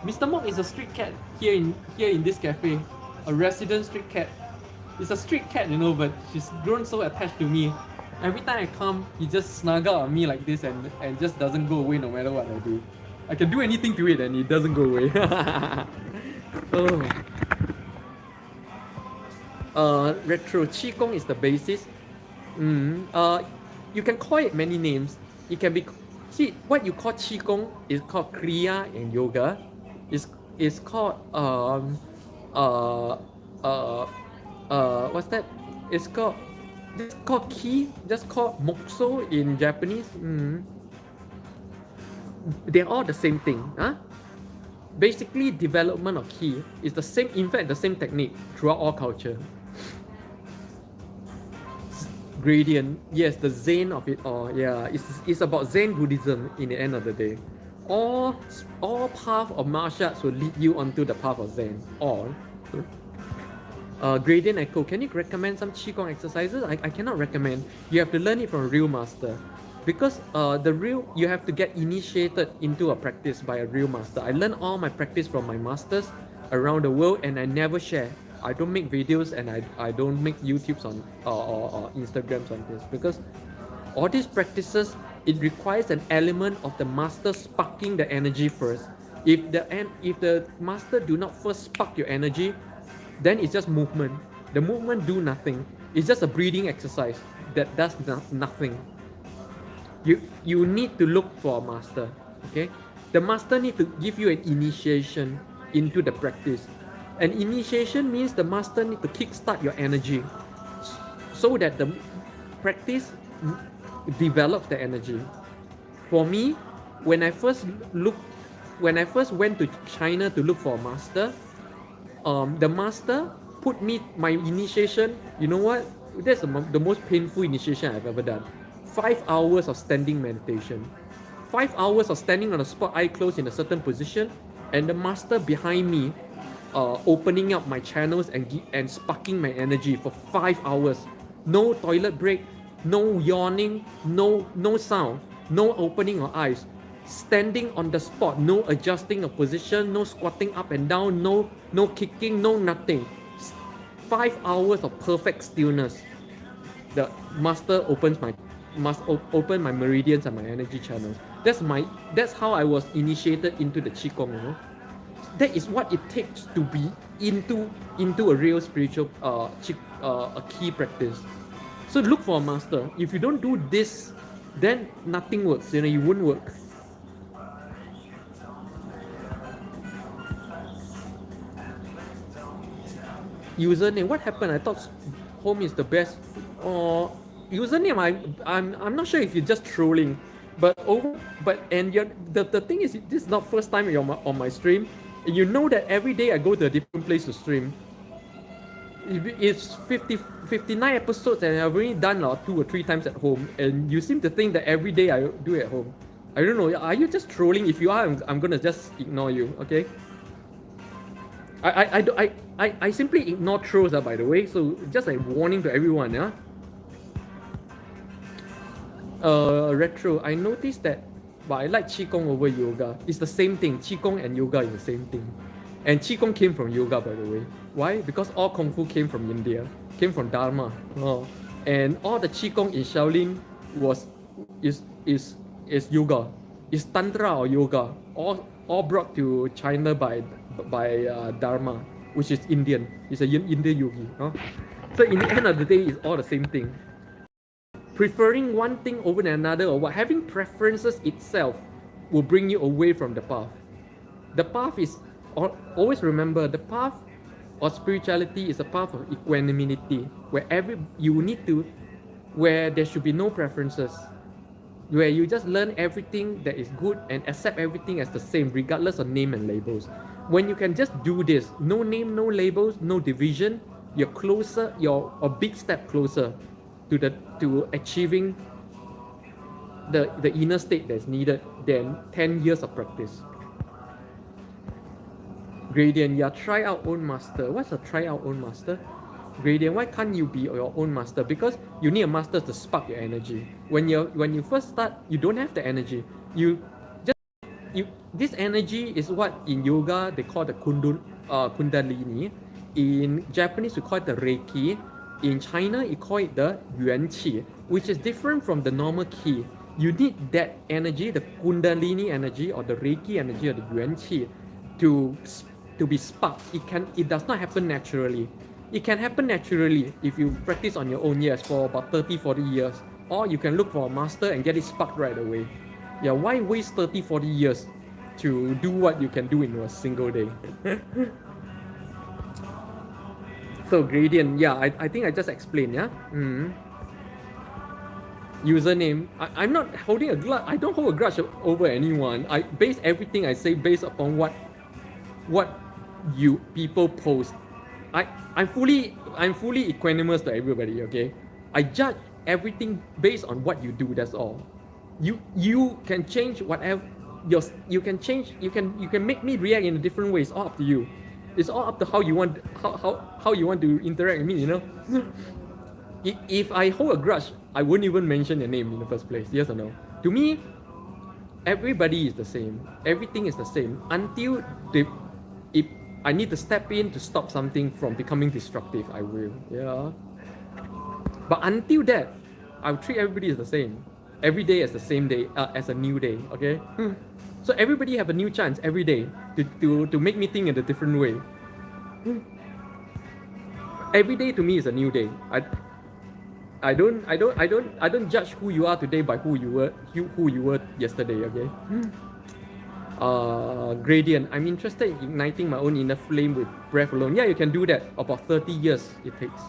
Mr. Mock is a street cat here in this cafe. A resident street cat. It's a street cat, you know, but she's grown so attached to me. Every time I come, he just snuggle on me like this and just doesn't go away no matter what I do. I can do anything to it and it doesn't go away. Retro Qigong is the basis. You can call it many names. It can be, see, what you call Qigong is called Kriya and Yoga. It's called what's that? It's called Ki, just called Mokuso in Japanese. They're all the same thing. Huh? Basically, development of Ki is the same, in fact, the same technique throughout all culture. Gradient, yes, the Zen of it all. Yeah, it's about Zen Buddhism in the end of the day. all path of martial arts will lead you onto the path of Zen. All. Gradient Echo, can you recommend some Qigong exercises? I cannot recommend. You have to learn it from a real master. Because you have to get initiated into a practice by a real master. I learned all my practice from my masters around the world, and I never share. I don't make videos, and I don't make YouTubes on or Instagrams on this, because all these practices, it requires an element of the master sparking the energy first. If the master do not first spark your energy, then it's just movement. The movement do nothing. It's just a breathing exercise that does nothing. You need to look for a master. Okay, the master need to give you an initiation into the practice. An initiation means the master need to kickstart your energy so that the practice develops the energy. For me, when I first went to China to look for a master, the master put me my initiation. You know what? That's the most painful initiation I've ever done. 5 hours of standing meditation. 5 hours of standing on a spot, eye closed in a certain position, and the master behind me opening up my channels and sparking my energy for 5 hours. No toilet break, no yawning, no sound, no opening of eyes. Standing on the spot, no adjusting of position, no squatting up and down, no kicking, no nothing. 5 hours of perfect stillness. The master must open my meridians and my energy channels. That's how I was initiated into the Qigong, you know. That is what it takes to be into a real spiritual a key practice. So look for a master. If you don't do this, then nothing works. You know, you won't work. Username, what happened? I thought home is the best. Username, I'm not sure if you're just trolling, the thing is, this is not first time you're on my stream. You know that every day I go to a different place to stream. It's 59 episodes, and I've already done 2 or 3 times at home, and you seem to think that every day I do it at home. I don't know, are you just trolling? If you are, I'm gonna just ignore you, okay? I simply ignore trolls, by the way, so just a warning to everyone, yeah? Retro, I noticed that, but I like Qigong over yoga. It's the same thing. Qigong and yoga is the same thing. And Qigong came from yoga, by the way. Why? Because all Kung Fu came from India, came from Dharma. And all the Qigong in Shaolin is yoga. It's Tantra or yoga. All brought to China by Dharma, which is Indian. It's an Indian yogi. So in the end of the day, it's all the same thing. Preferring one thing over another, or what, having preferences itself will bring you away from the path. The path is, always remember, the path of spirituality is a path of equanimity, where where there should be no preferences, where you just learn everything that is good and accept everything as the same, regardless of name and labels. When you can just do this, no name, no labels, no division, you're a big step closer to achieving the inner state that's needed than 10 years of practice. Gradient, yeah, try out own master. What's a try out own master? Gradient, why can't you be your own master? Because you need a master to spark your energy. When you first start, you don't have the energy. This energy is what in yoga they call the kundalini. In Japanese we call it the reiki. In China you call it the yuan qi, which is different from the normal qi. You need that energy, the kundalini energy or the reiki energy or the yuan qi, to be sparked. It does not happen naturally. It can happen naturally if you practice on your own, yes, for about 30-40 years. Or you can look for a master and get it sparked right away. Yeah, why waste 30-40 years to do what you can do in a single day? So gradient, yeah, I think I just explained, yeah? Username, I'm not holding a grudge. I don't hold a grudge over anyone. I base everything I say based upon what you people post. I'm fully equanimous to everybody, okay? I judge everything based on what you do, that's all. You can change whatever. you can change, you can make me react in a different way. It's all up to you. It's all up to how you want how you want to interact with me, you know. If I hold a grudge, I wouldn't even mention your name in the first place. Yes or no? To me, everybody is the same. Everything is the same until if I need to step in to stop something from becoming destructive, I will. Yeah. But until that, I'll treat everybody as the same. Every day as the same day, as a new day. Okay. So everybody have a new chance every day to make me think in a different way. Every day to me is a new day. I don't judge who you are today by who you were yesterday. Okay. Gradient. I'm interested in igniting my own inner flame with breath alone. Yeah, you can do that. About 30 years it takes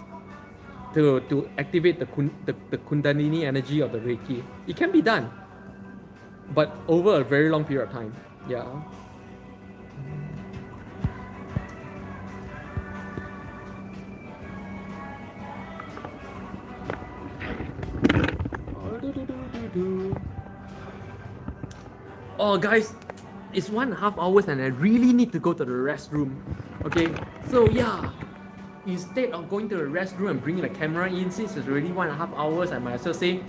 to activate the Kundalini energy of the Reiki. It can be done, but over a very long period of time. Yeah. Oh, guys, it's 1.5 hours and I really need to go to the restroom. Okay, so yeah, instead of going to the restroom and bringing the camera in, since it's already 1.5 hours, I might as well say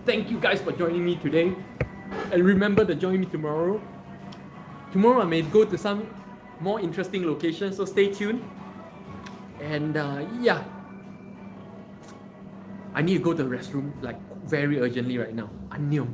thank you guys for joining me today. And remember to join me tomorrow. Tomorrow I may go to some more interesting locations, so stay tuned. And yeah, I need to go to the restroom like very urgently right now. Annyeong.